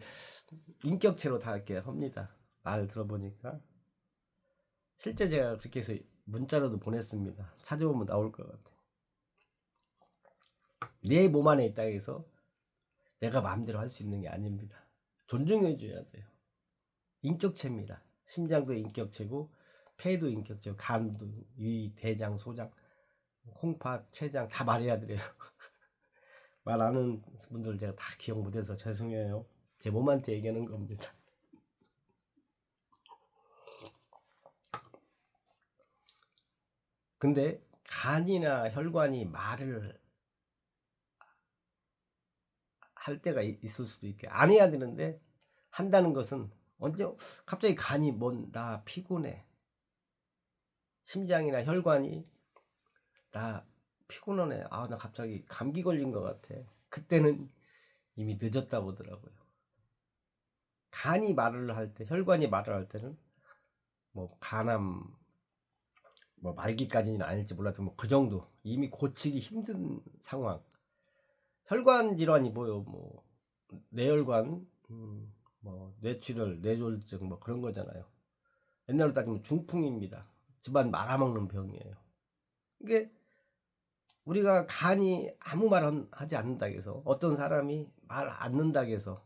인격체로 다 이렇게 합니다. 말 들어보니까 실제 제가 그렇게 해서 문자로도 보냈습니다. 찾아보면 나올 것 같아. 내 몸 안에 있다 해서 내가 마음대로 할 수 있는 게 아닙니다. 존중해 줘야 돼요. 인격체입니다. 심장도 인격체고 폐도 인격체고 간도 위, 대장, 소장, 콩팥, 췌장 다 말해야 돼요. 말 안 하는 분들 제가 다 기억 못해서 죄송해요. 제 몸한테 얘기하는 겁니다. 근데 간이나 혈관이 말을 할 때가 있을 수도 있게 안 해야 되는데 한다는 것은 언제 갑자기 간이 나 피곤해. 심장이나 혈관이 나 피곤하네. 나 갑자기 감기 걸린 것 같아. 그때는 이미 늦었다 보더라고요. 간이 말을 할 때, 혈관이 말을 할 때는 뭐 간암 뭐 말기까지는 아닐지 몰라도 뭐 그 정도 이미 고치기 힘든 상황. 혈관 질환이 뭐 뇌혈관, 뭐 뇌출혈, 뇌졸중 뭐 그런 거잖아요. 옛날로 따지면 중풍입니다. 집안 말아먹는 병이에요. 이게 우리가 간이 아무 말 하지 않는다고 해서 어떤 사람이 말 안 는다고 해서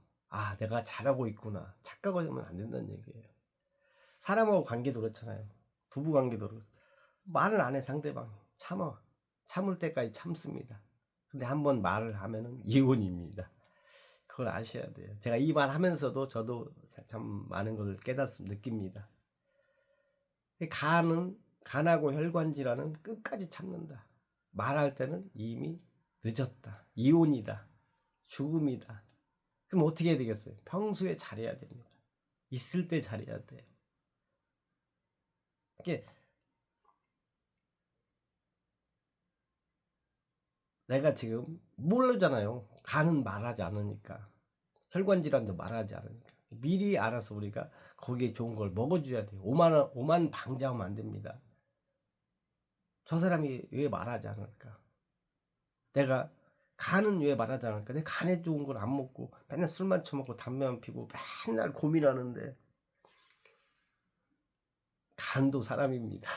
내가 잘하고 있구나 착각하면 안 된다는 얘기예요. 사람하고 관계도 그렇잖아요. 부부 관계도 그렇고 말을 안 해 상대방 참을 때까지 참습니다. 근데 한번 말을 하면은 이혼입니다. 그걸 아셔야 돼요. 제가 이 말 하면서도 저도 참 많은 걸 느낍니다. 간하고 혈관 질환은 끝까지 참는다. 말할 때는 이미 늦었다. 이혼이다. 죽음이다. 그럼 어떻게 해야 되겠어요? 평소에 잘해야 됩니다. 있을 때 잘해야 돼요. 이게 내가 지금 모르잖아요. 간은 말하지 않으니까. 혈관 질환도 말하지 않으니까. 미리 알아서 우리가 거기에 좋은 걸 먹어줘야 돼요. 오만 방자하면 안 됩니다. 저 사람이 왜 말하지 않을까? 내가 간은 왜 말하지 않을까? 내 간에 좋은 걸 안 먹고 맨날 술만 처먹고 담배만 피고 맨날 고민하는데 간도 사람입니다.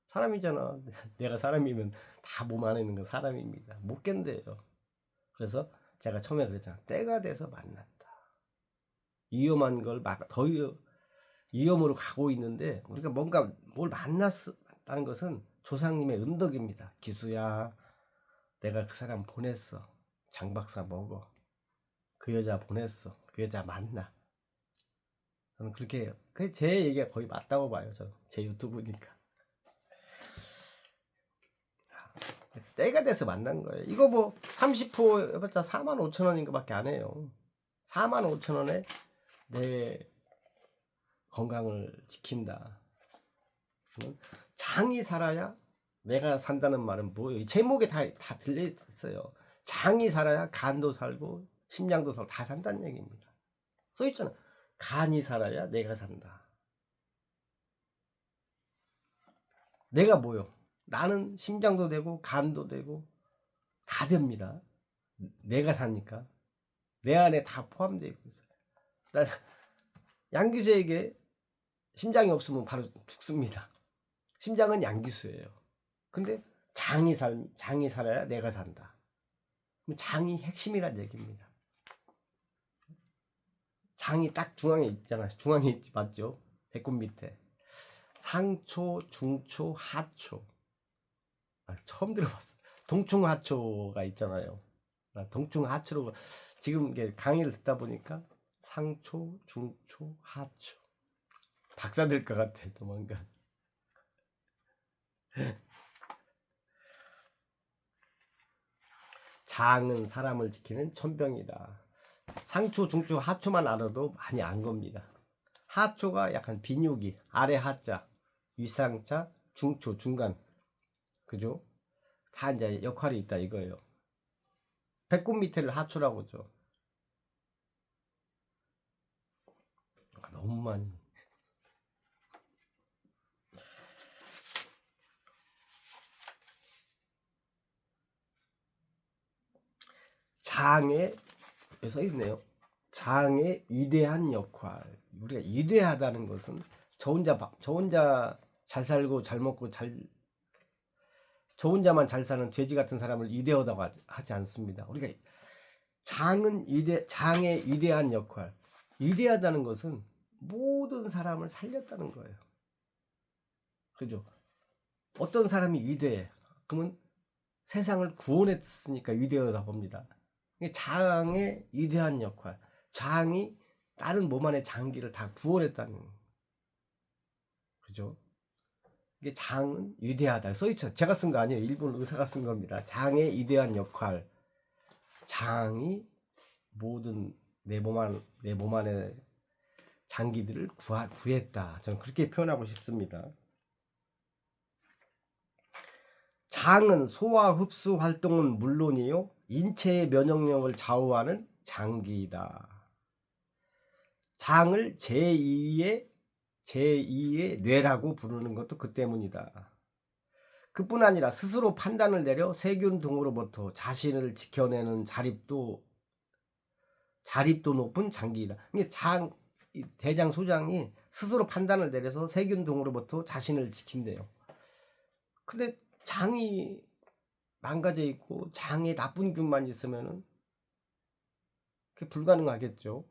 사람이잖아. 내가 사람이면 다 몸 안에 있는 건 사람입니다. 못 견뎌요. 그래서 제가 처음에 그랬잖아. 때가 돼서 만났다. 위험한 걸 더 위험으로 가고 있는데 우리가 뭔가 뭘 만났다는 것은 조상님의 은덕입니다. 기수야, 내가 그 사람 보냈어. 장 박사 먹어. 그 여자 보냈어. 그 여자 만나. 저는 그렇게 해요. 제 얘기가 거의 맞다고 봐요. 제 유튜브니까. 때가 돼서 만난 거예요. 이거 뭐 30호 해봤자 45,000원인 것밖에 안 해요. 45,000원에 내 건강을 지킨다. 장이 살아야 내가 산다는 말은 뭐예요? 제목에 다 들려있어요. 장이 살아야 간도 살고 심장도 살고 다 산다는 얘기입니다. 써있잖아. 간이 살아야 내가 산다. 내가 뭐요? 나는 심장도 되고 간도 되고 다 됩니다. 내가 사니까 내 안에 다 포함되어 있어요. 양규수에게 심장이 없으면 바로 죽습니다. 심장은 양기수예요. 근데 장이 살아야 내가 산다. 장이 핵심이란 얘기입니다. 장이 딱 중앙에 있잖아요. 중앙에 있지, 맞죠? 배꼽 밑에. 상초, 중초, 하초. 처음 들어봤어. 동충하초가 있잖아요. 동충하초로 지금 이게 강의를 듣다 보니까 상초, 중초, 하초. 박사 될 것 같아, 조만간. 장은 사람을 지키는 천병이다. 상초, 중초, 하초만 알아도 많이 안 겁니다. 하초가 약간 비뇨기, 아래 하자, 윗상자, 중초, 중간. 그죠? 다 이제 역할이 있다 이거예요. 배꼽 밑에를 하초라고 하죠. 너무 많이. 장에 써 있네요. 장의 위대한 역할. 우리가 위대하다는 것은 저 혼자 잘 살고 잘 먹고 저 혼자만 잘 사는 돼지 같은 사람을 위대하다고 하지 않습니다. 우리가 장의 위대한 역할. 위대하다는 것은 모든 사람을 살렸다는 거예요. 그죠? 어떤 사람이 위대해? 그러면 세상을 구원했으니까 위대하다고 봅니다. 장의 위대한 역할. 장이 다른 몸 안의 장기를 다 구원했다는. 그죠? 이게 장은 위대하다. 써있죠. 제가 쓴 거 아니에요. 일본 의사가 쓴 겁니다. 장의 위대한 역할. 장이 모든 내 몸 안의 장기들을 구했다. 저는 그렇게 표현하고 싶습니다. 장은 소화 흡수 활동은 물론이요, 인체의 면역력을 좌우하는 장기이다. 장을 제2의 뇌라고 부르는 것도 그 때문이다. 그뿐 아니라 스스로 판단을 내려 세균 등으로부터 자신을 지켜내는 자립도 높은 장기이다. 이게 대장 소장이 스스로 판단을 내려서 세균 등으로부터 자신을 지킨대요. 근데 장이 망가져 있고 장에 나쁜 균만 있으면은 그게 불가능하겠죠.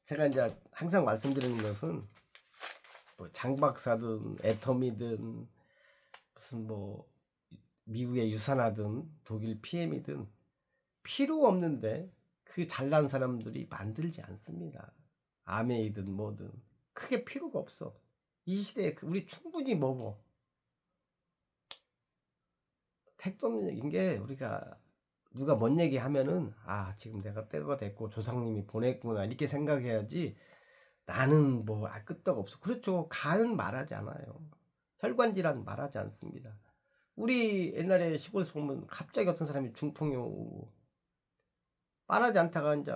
제가 이제 항상 말씀드리는 것은 뭐 장박사든 애터미든 무슨 뭐 미국의 유산하든 독일 PM이든 필요 없는데 그 잘난 사람들이 만들지 않습니다. 아메이든 뭐든 크게 필요가 없어. 이 시대에 우리 충분히 먹어. 택도 없는 게, 우리가 누가 뭔 얘기 하면은 지금 내가 때가 됐고 조상님이 보냈구나 이렇게 생각해야지, 나는 뭐 끄떡 없어. 그렇죠. 간은 말하지 않아요. 혈관질환 말하지 않습니다. 우리 옛날에 시골에서 보면 갑자기 어떤 사람이 중풍이 오고 말하지 않다가 이제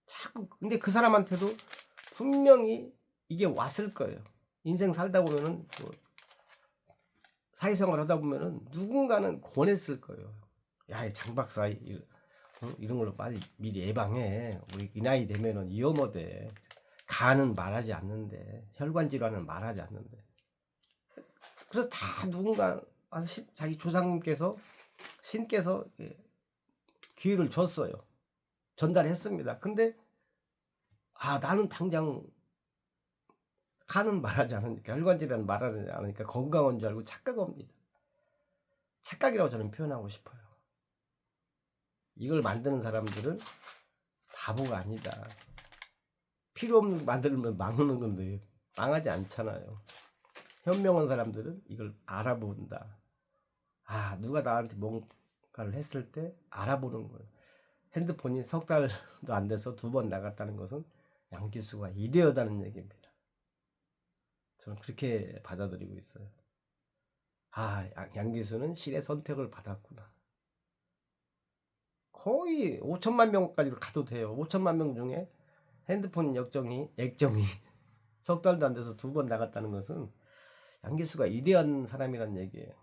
자꾸, 근데 그 사람한테도 분명히 이게 왔을 거예요. 인생 살다 보면은 뭐 사회생활 하다 보면은 누군가는 권했을 거예요. 야, 장 박사 이런 걸로 빨리 미리 예방해. 우리 이 나이 되면은 위험하대. 간은 말하지 않는데, 혈관 질환은 말하지 않는데. 그래서 다 누군가 와서 자기 조상님께서, 신께서 기회를 줬어요. 전달했습니다. 근데 나는 당장 간은 말하지 않으니까, 혈관 질환은 말하지 않으니까 건강한 줄 알고 착각합니다. 착각이라고 저는 표현하고 싶어요. 이걸 만드는 사람들은 바보가 아니다. 필요 없는 만들면 망하는 건데 망하지 않잖아요. 현명한 사람들은 이걸 알아본다. 누가 나한테 뭔가를 했을 때 알아보는 거예요. 핸드폰이 석 달도 안 돼서 2번 나갔다는 것은 양기수가 이대하다는 얘기입니다. 저는 그렇게 받아들이고 있어요. 양기수는 신의 선택을 받았구나. 거의 5천만 명까지 가도 돼요. 5천만 명 중에 핸드폰 액정이 석 달도 안 돼서 2번 나갔다는 것은 양기수가 위대한 사람이란 얘기예요.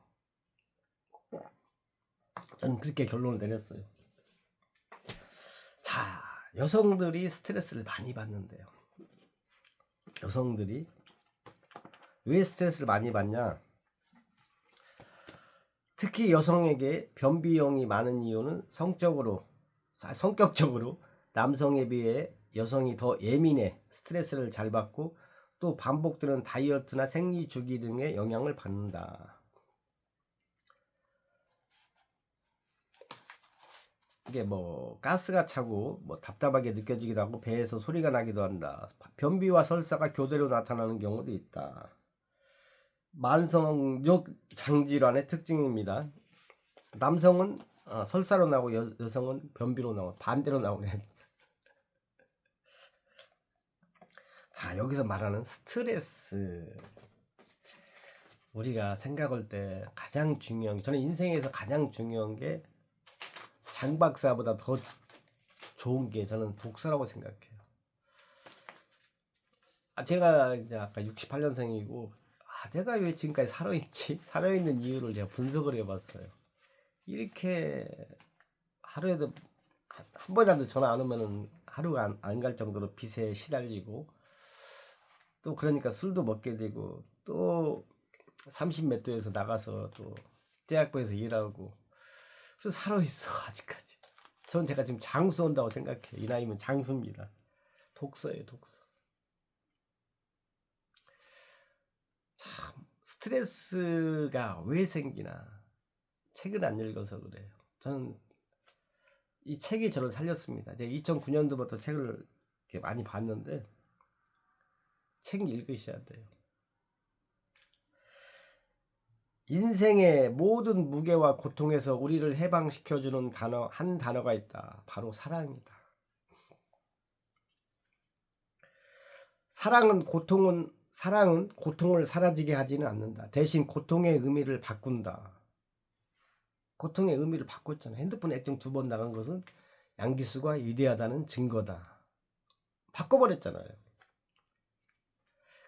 저는 그렇게 결론을 내렸어요. 자, 여성들이 스트레스를 많이 받는데요. 여성들이 왜 스트레스를 많이 받냐? 특히 여성에게 변비형이 많은 이유는 성격적으로 남성에 비해 여성이 더 예민해 스트레스를 잘 받고 또 반복되는 다이어트나 생리 주기 등의 영향을 받는다. 이게 뭐 가스가 차고 뭐 답답하게 느껴지기도 하고 배에서 소리가 나기도 한다. 변비와 설사가 교대로 나타나는 경우도 있다. 만성적 장질환의 특징입니다. 남성은 설사로 나오고 여성은 변비로 나오고 반대로 나오네. 자, 여기서 말하는 스트레스, 우리가 생각할 때 가장 중요한 게, 저는 인생에서 가장 중요한 게 장박사보다 더 좋은 게 저는 독서라고 생각해요. 제가 이제 아까 68년생이고 내가 왜 지금까지 살아있지? 살아있는 이유를 제가 분석을 해봤어요. 이렇게 하루에도 한 번이라도 전화 안 오면은 하루가 안 갈 정도로 빚에 시달리고, 또 그러니까 술도 먹게 되고, 또 30 몇 도에서 나가서 또 제약부에서 일하고, 그래서 살아있어 아직까지. 전 제가 지금 장수 온다고 생각해요. 이 나이면 장수입니다. 독서예요, 독서. 참 스트레스가 왜 생기나 책을 안 읽어서 그래요. 저는 이 책이 저를 살렸습니다. 제가 2009년도부터 책을 이렇게 많이 봤는데, 책 읽으셔야 돼요. 인생의 모든 무게와 고통에서 우리를 해방시켜주는 한 단어가 있다. 바로 사랑이다. 사랑은 고통을 사라지게 하지는 않는다. 대신 고통의 의미를 바꾼다. 고통의 의미를 바꿨잖아. 핸드폰 액정 2번 나간 것은 양기수가 위대하다는 증거다. 바꿔버렸잖아요.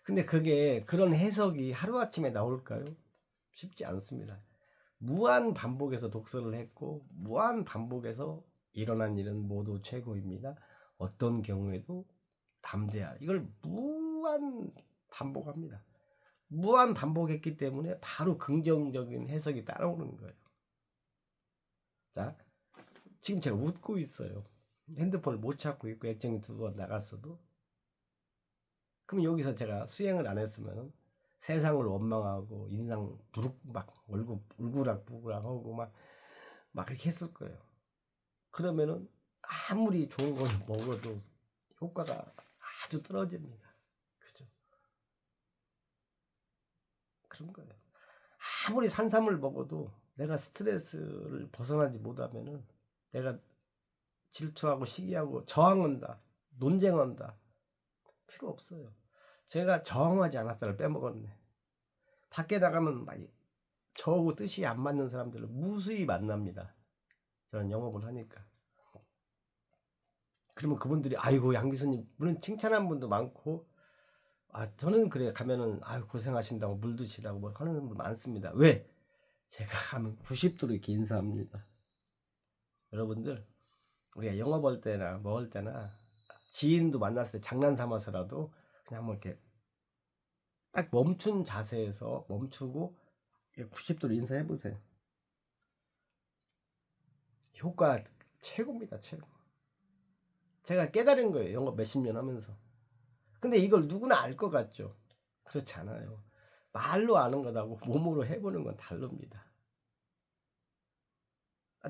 근데 그런 해석이 하루아침에 나올까요? 쉽지 않습니다. 무한 반복해서 독서를 했고, 무한 반복해서 일어난 일은 모두 최고입니다. 어떤 경우에도 담대하. 이걸 무한 반복합니다. 무한 반복했기 때문에 바로 긍정적인 해석이 따라오는 거예요. 자, 지금 제가 웃고 있어요. 핸드폰을 못 찾고 있고 액정이 2번 나갔어도. 그럼 여기서 제가 수행을 안 했으면 세상을 원망하고 인상 막 울구락부락하고 막 그렇게 했을 거예요. 그러면은 아무리 좋은 걸 먹어도 효과가 아주 떨어집니다. 그죠? 그런 거예요. 아무리 산삼을 먹어도 내가 스트레스를 벗어나지 못하면은 내가 질투하고 시기하고 저항한다, 논쟁한다, 필요 없어요. 제가 저항하지 않았다를 빼먹었네. 밖에 나가면 막 저하고 뜻이 안 맞는 사람들을 무수히 만납니다. 저는 영업을 하니까. 그러면 그분들이 아이고 양 교수님, 물론 칭찬한 분도 많고, 저는 그래 가면은 아유 고생하신다고 물 드시라고 뭐 하는 분 많습니다. 왜? 제가 하면 90도로 이렇게 인사합니다. 여러분들, 우리가 영업할 때나 먹을 때나 지인도 만났을 때 장난 삼아서라도 그냥 한번 이렇게 딱 멈춘 자세에서 멈추고 90도로 인사해 보세요. 효과 최고입니다, 최고. 제가 깨달은 거예요, 영업 몇십 년 하면서. 근데 이걸 누구나 알 것 같죠? 그렇지 않아요. 말로 아는 것하고 몸으로 해보는 건 다릅니다.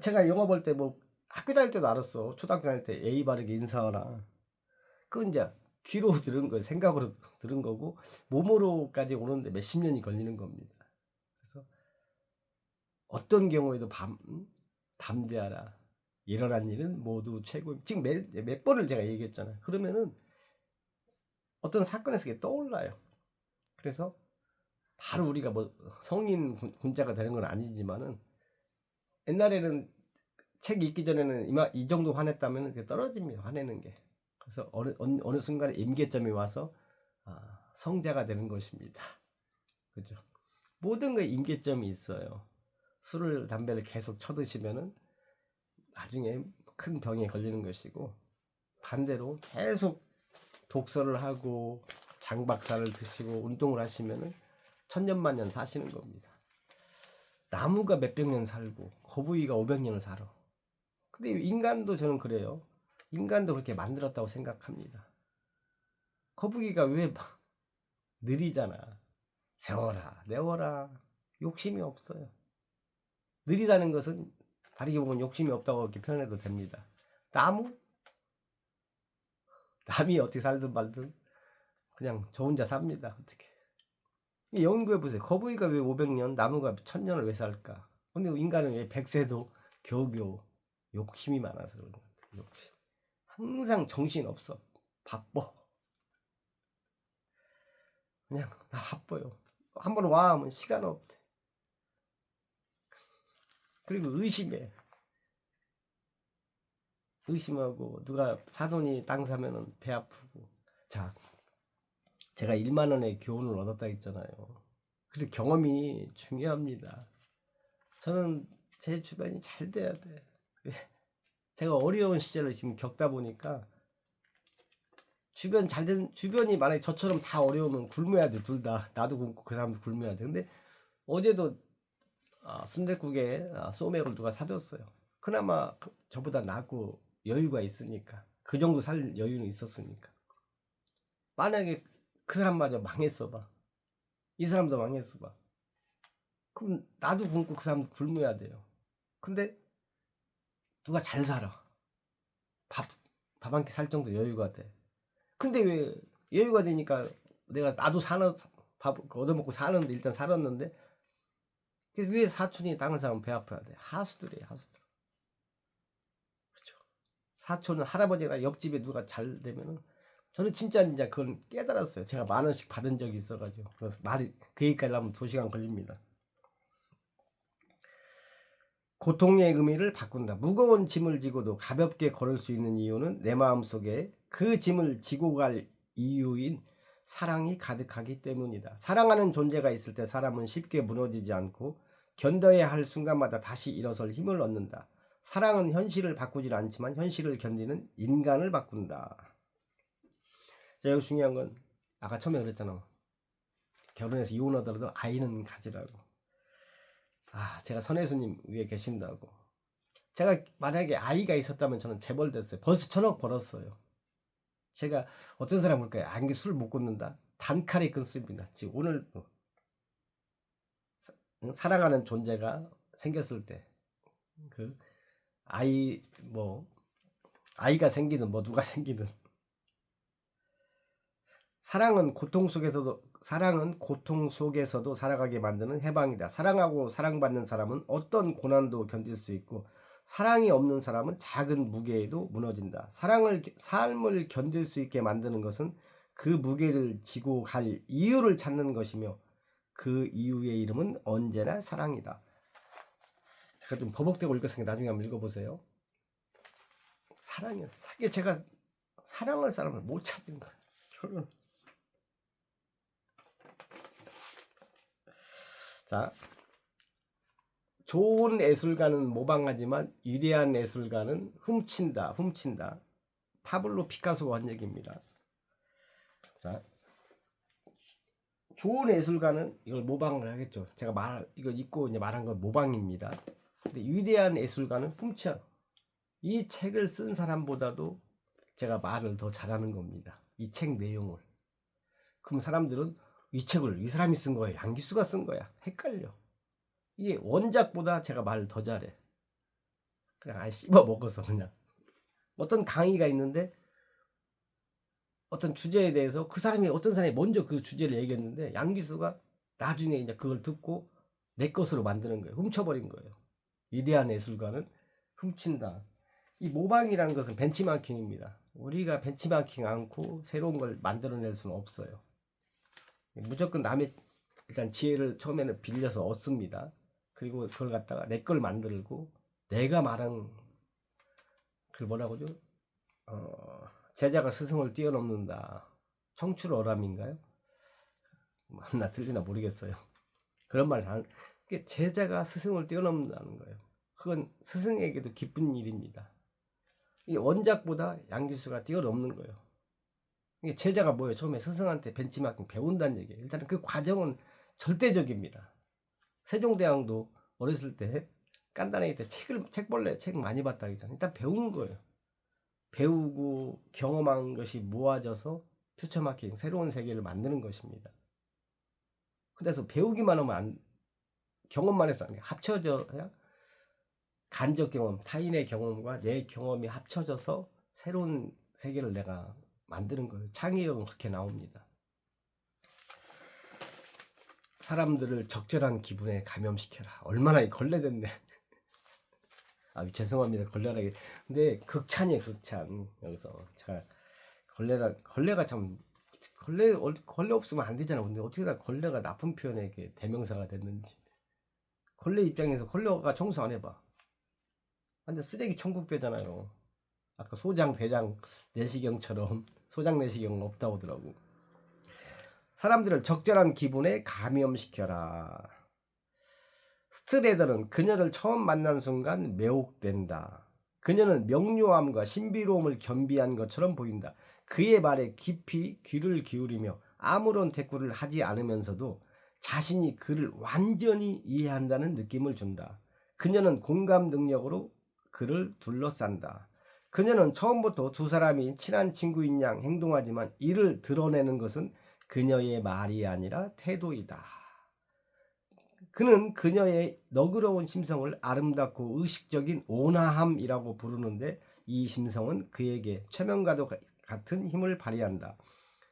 제가 영업할 때 뭐 학교 다닐 때도 알았어. 초등학교 다닐 때 예의 바르게 인사하라. 그건 이제 귀로 들은 거예요. 생각으로 들은 거고 몸으로까지 오는데 몇십 년이 걸리는 겁니다. 그래서 어떤 경우에도 담대하라. 일어난 일은 모두 최고. 지금 몇 번을 제가 얘기했잖아요. 그러면은 어떤 사건에서 이게 떠올라요. 그래서 바로 우리가 뭐 성인 군자가 되는 건 아니지만은, 옛날에는 책 읽기 전에는 이 정도 화냈다면 떨어집니다. 화내는 게. 그래서 어느 순간에 임계점이 와서 성자가 되는 것입니다. 그죠? 모든 거에 임계점이 있어요. 술을 담배를 계속 쳐드시면은 나중에 큰 병에 걸리는 것이고, 반대로 계속 독서를 하고 장박사를 드시고 운동을 하시면은 천년만년 사시는 겁니다. 나무가 몇백 년 살고 거북이가 500년을 살아. 근데 인간도 저는 그래요. 인간도 그렇게 만들었다고 생각합니다. 거북이가 왜 느리잖아. 세워라 내워라 욕심이 없어요. 느리다는 것은 다르게 보면 욕심이 없다고 이렇게 표현해도 됩니다. 남이 어떻게 살든 말든 그냥 저 혼자 삽니다. 어떻게 연구해 보세요. 거북이가 왜 500년, 나무가 1000년을 왜 살까? 근데 인간은 왜 100세도 겨우겨우 욕심이 많아서 그런 것 같아요. 욕심. 항상 정신 없어. 바빠. 그냥 나 바빠요. 한번 와 하면 시간 없대. 그리고 의심하고 누가 사돈이 땅 사면은 배 아프고. 자, 제가 1만 원의 교훈을 얻었다 했잖아요. 그리고 경험이 중요합니다. 저는 제 주변이 잘 돼야 돼. 제가 어려운 시절을 지금 겪다 보니까 주변이 만약에 저처럼 다 어려우면 굶어야 돼. 둘 다. 나도 굶고 그 사람도 굶어야 돼. 근데 어제도 순댓국에 소맥을 누가 사줬어요. 그나마 저보다 낫고 여유가 있으니까. 그 정도 살 여유는 있었으니까. 만약에 그 사람마저 망했어 봐. 이 사람도 망했어 봐. 그럼 나도 굶고 그 사람도 굶어야 돼요. 근데 누가 잘 살아. 밥 한 끼 살 정도 여유가 돼. 근데 왜 여유가 되니까 나도 밥 얻어먹고 사는데 일단 살았는데 왜 사촌이 다른 사람 배 아파야 돼? 하수들이에요, 하수들. 그렇죠. 사촌은 할아버지나 옆집에 누가 잘 되면은 저는 진짜 그걸 깨달았어요. 제가 10,000원씩 받은 적이 있어가지고 그래서 그 얘기까지 하면 2시간 걸립니다. 고통의 의미를 바꾼다. 무거운 짐을 지고도 가볍게 걸을 수 있는 이유는 내 마음속에 그 짐을 지고 갈 이유인 사랑이 가득하기 때문이다. 사랑하는 존재가 있을 때 사람은 쉽게 무너지지 않고 견뎌야 할 순간마다 다시 일어설 힘을 얻는다. 사랑은 현실을 바꾸질 않지만 현실을 견디는 인간을 바꾼다. 자, 여기 중요한 건 아까 처음에 그랬잖아. 결혼해서 이혼하더라도 아이는 가지라고. 제가 선혜수님 위에 계신다고. 제가 만약에 아이가 있었다면 저는 재벌됐어요. 벌써 1,000억 벌었어요. 제가 어떤 사람 볼까요? 안기 술 못 끊는다. 단칼에 끊습니다. 지금 오늘 사랑하는 존재가 생겼을 때 그 아이가 생기든 누가 생기든 사랑은 고통 속에서도 살아가게 만드는 해방이다. 사랑하고 사랑받는 사람은 어떤 고난도 견딜 수 있고 사랑이 없는 사람은 작은 무게에도 무너진다. 삶을 견딜 수 있게 만드는 것은 그 무게를 지고 갈 이유를 찾는 것이며 그 이유의 이름은 언제나 사랑이다. 제가 좀 버벅대고 읽었으니까 나중에 한번 읽어보세요. 사랑이었어. 제가 사랑할 사람을 못 찾는 거예요. 결혼. 자, 좋은 예술가는 모방하지만 위대한 예술가는 훔친다. 파블로 피카소가 한 얘기입니다. 자, 좋은 예술가는 이걸 모방을 하겠죠. 제가 이거 읽고 이제 말한 건 모방입니다. 근데 위대한 예술가는 훔쳐. 이 책을 쓴 사람보다도 제가 말을 더 잘하는 겁니다. 이 책 내용을. 그럼 사람들은 이 책을 이 사람이 쓴 거야, 양기수가 쓴 거야, 헷갈려. 이게 원작보다 제가 말을 더 잘해. 그냥 씹어 먹어서 그냥. 어떤 강의가 있는데 어떤 주제에 대해서 어떤 사람이 먼저 그 주제를 얘기했는데 양기수가 나중에 이제 그걸 듣고 내 것으로 만드는 거예요. 훔쳐버린 거예요. 위대한 예술가는 훔친다. 이 모방이라는 것은 벤치마킹입니다. 우리가 벤치마킹 않고 새로운 걸 만들어낼 수는 없어요. 무조건 남의 일단 지혜를 처음에는 빌려서 얻습니다. 그리고 그걸 갖다가 내 걸 만들고 내가 말한 그 뭐라고죠? 제자가 스승을 뛰어넘는다. 청출어람인가요? 맞나 틀리나 모르겠어요. 그런 말 제자가 스승을 뛰어넘는다는 거예요. 그건 스승에게도 기쁜 일입니다. 이 원작보다 양기수가 뛰어넘는 거예요. 이게 제자가 뭐예요? 처음에 스승한테 벤치마킹 배운다는 얘기예요. 일단은 그 과정은 절대적입니다. 세종대왕도 어렸을 때 깐단하게 때 책 볼래 책 많이 봤다 그랬잖아요. 일단 배우는 거예요. 배우고 경험한 것이 모아져서 퓨처 마케팅 새로운 세계를 만드는 것입니다. 그래서 배우기만 하면 경험만 해서 안 돼. 합쳐져야 간접 경험, 타인의 경험과 내 경험이 합쳐져서 새로운 세계를 내가 만드는 거예요. 창의력은 그렇게 나옵니다. 사람들을 적절한 기분에 감염시켜라. 얼마나 걸레됐네. 아, 죄송합니다. 걸레라기. 근데 극찬이에요, 극찬. 여기서 제가 걸레가 참 걸레 없으면 안 되잖아. 근데 어떻게 다 걸레가 나쁜 표현에 이게 대명사가 됐는지. 걸레 입장에서 걸레가 청소 안 해봐. 완전 쓰레기 천국 되잖아요. 아까 소장, 대장, 내시경처럼 소장, 내시경은 없다고 하더라고. 사람들을 적절한 기분에 감염시켜라. 스트레더는 그녀를 처음 만난 순간 매혹된다. 그녀는 명료함과 신비로움을 겸비한 것처럼 보인다. 그의 말에 깊이 귀를 기울이며 아무런 대꾸를 하지 않으면서도 자신이 그를 완전히 이해한다는 느낌을 준다. 그녀는 공감 능력으로 그를 둘러싼다. 그녀는 처음부터 두 사람이 친한 친구인 양 행동하지만 이를 드러내는 것은 그녀의 말이 아니라 태도이다. 그는 그녀의 너그러운 심성을 아름답고 의식적인 온화함이라고 부르는데 이 심성은 그에게 최면과도 같은 힘을 발휘한다.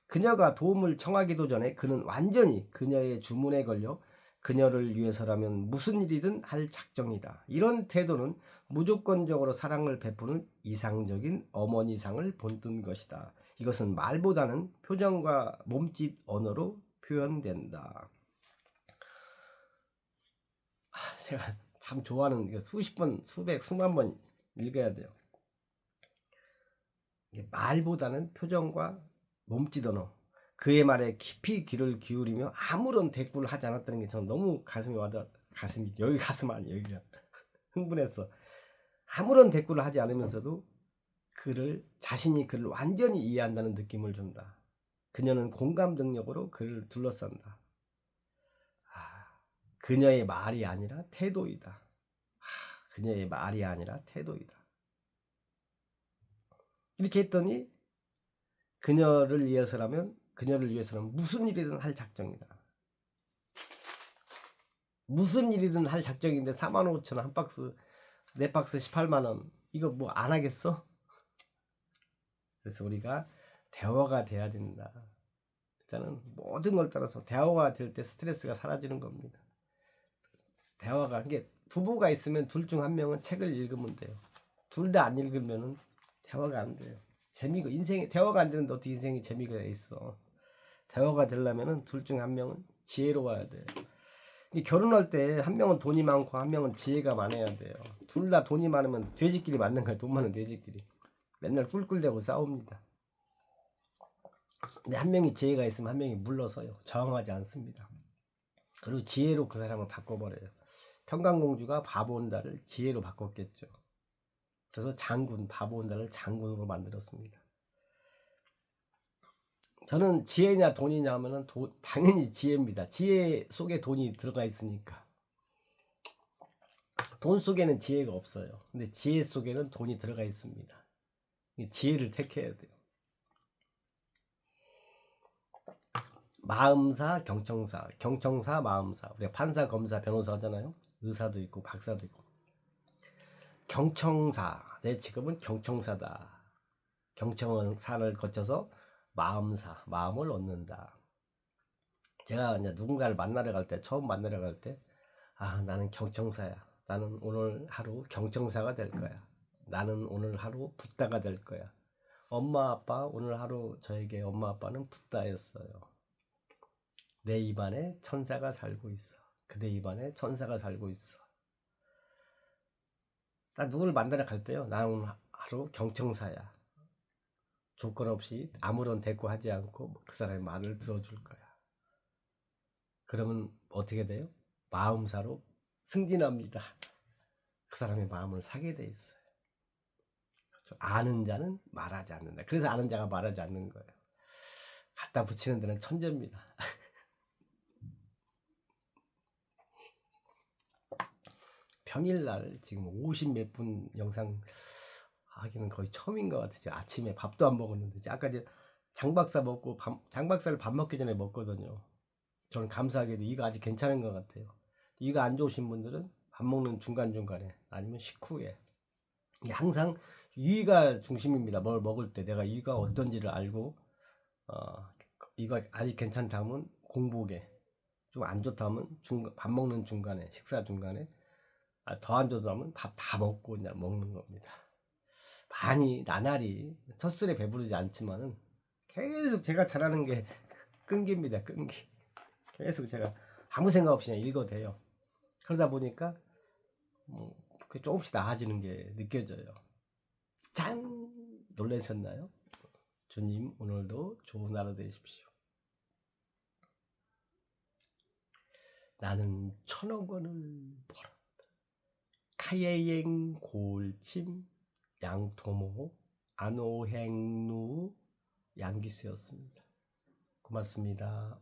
그녀가 도움을 청하기도 전에 그는 완전히 그녀의 주문에 걸려 그녀를 위해서라면 무슨 일이든 할 작정이다. 이런 태도는 무조건적으로 사랑을 베푸는 이상적인 어머니상을 본뜬 것이다. 이것은 말보다는 표정과 몸짓 언어로 표현된다. 제가 참 좋아하는 수십 번, 수백, 수만 번 읽어야 돼요. 말보다는 표정과 몸짓 언어. 그의 말에 깊이 귀를 기울이며 아무런 대꾸를 하지 않았다는 게 저는 너무 가슴이 와닿아. 가슴이 여기 가슴 아니 여기가 흥분했어. 아무런 대꾸를 하지 않으면서도 자신이 그를 완전히 이해한다는 느낌을 준다. 그녀는 공감 능력으로 그를 둘러싼다. 그녀의 말이 아니라 태도이다. 그녀의 말이 아니라 태도이다. 이렇게 했더니 그녀를 위해서라면 무슨 일이든 할 작정이다. 무슨 일이든 할 작정인데 45,000원 한 박스, 4박스 18만원 이거 뭐 안 하겠어? 그래서 우리가 대화가 돼야 된다. 일단은 모든 걸 따라서 대화가 될 때 스트레스가 사라지는 겁니다. 대화가 이게 부부가 있으면 둘 중 한 명은 책을 읽으면 돼요. 둘 다 안 읽으면은 대화가 안 돼요. 재미가 인생에 대화가 안 되는데 어떻게 인생이 재미가 있어? 대화가 되려면은 둘 중 한 명은 지혜로워야 돼요. 결혼할 때 한 명은 돈이 많고 한 명은 지혜가 많아야 돼요. 둘 다 돈이 많으면 돼지끼리 맞는 거예요. 돈 많은 돼지끼리 맨날 꿀꿀대고 싸웁니다. 근데 한 명이 지혜가 있으면 한 명이 물러서요. 저항하지 않습니다. 그리고 지혜로 그 사람을 바꿔버려요. 평강공주가 바보온다를 지혜로 바꿨겠죠. 그래서 바보온다를 장군으로 만들었습니다. 저는 지혜냐 돈이냐 하면은 당연히 지혜입니다. 지혜 속에 돈이 들어가 있으니까. 돈 속에는 지혜가 없어요. 근데 지혜 속에는 돈이 들어가 있습니다. 지혜를 택해야 돼요. 마음사, 경청사, 마음사. 우리가 판사, 검사, 변호사 하잖아요. 의사도 있고 박사도 있고. 경청사, 내 직업은 경청사다. 경청사를 거쳐서 마음사, 마음을 얻는다. 제가 이제 누군가를 처음 만나러 갈 때, 나는 경청사야. 나는 오늘 하루 경청사가 될 거야. 나는 오늘 하루 붓다가 될 거야. 엄마, 아빠, 오늘 하루 저에게 엄마, 아빠는 붓다였어요. 내 입안에 천사가 살고 있어. 그대 입안에 천사가 살고 있어. 나 누구를 만나러 갈 때요. 나는 오늘 하루 경청사야. 조건 없이 아무런 대꾸하지 않고 그 사람의 말을 들어줄 거야. 그러면 어떻게 돼요? 마음사로 승진합니다. 그 사람의 마음을 사게 돼 있어요. 그렇죠? 아는 자는 말하지 않는다. 그래서 아는 자가 말하지 않는 거예요. 갖다 붙이는 데는 천재입니다. 평일날 지금 50 몇 분 영상 하기는 거의 처음인 것 같아요. 아침에 밥도 안 먹었는데 아까 이제 장박사 먹고 장박사를 밥 먹기 전에 먹거든요. 저는 감사하게도 이가 아직 괜찮은 것 같아요. 이가 안 좋으신 분들은 밥 먹는 중간중간에 아니면 식후에 항상 위가 중심입니다. 뭘 먹을 때 내가 위가 어떤지를 알고 이거 아직 괜찮다면 공복에 좀 안 좋다면 밥 먹는 중간에 식사 중간에 더 안 좋다면 밥 다 먹고 그냥 먹는 겁니다. 많이 나날이 첫술에 배부르지 않지만은 계속 제가 잘하는 게 끈기입니다. 끈기. 계속 제가 아무 생각 없이 그냥 읽어도 돼요. 그러다 보니까 뭐 조금씩 나아지는 게 느껴져요. 짠! 놀라셨나요? 주님 오늘도 좋은 하루 되십시오. 나는 1,000억 원을 벌었다. 카예행 골침 양토모 안오행루 양기수였습니다. 고맙습니다.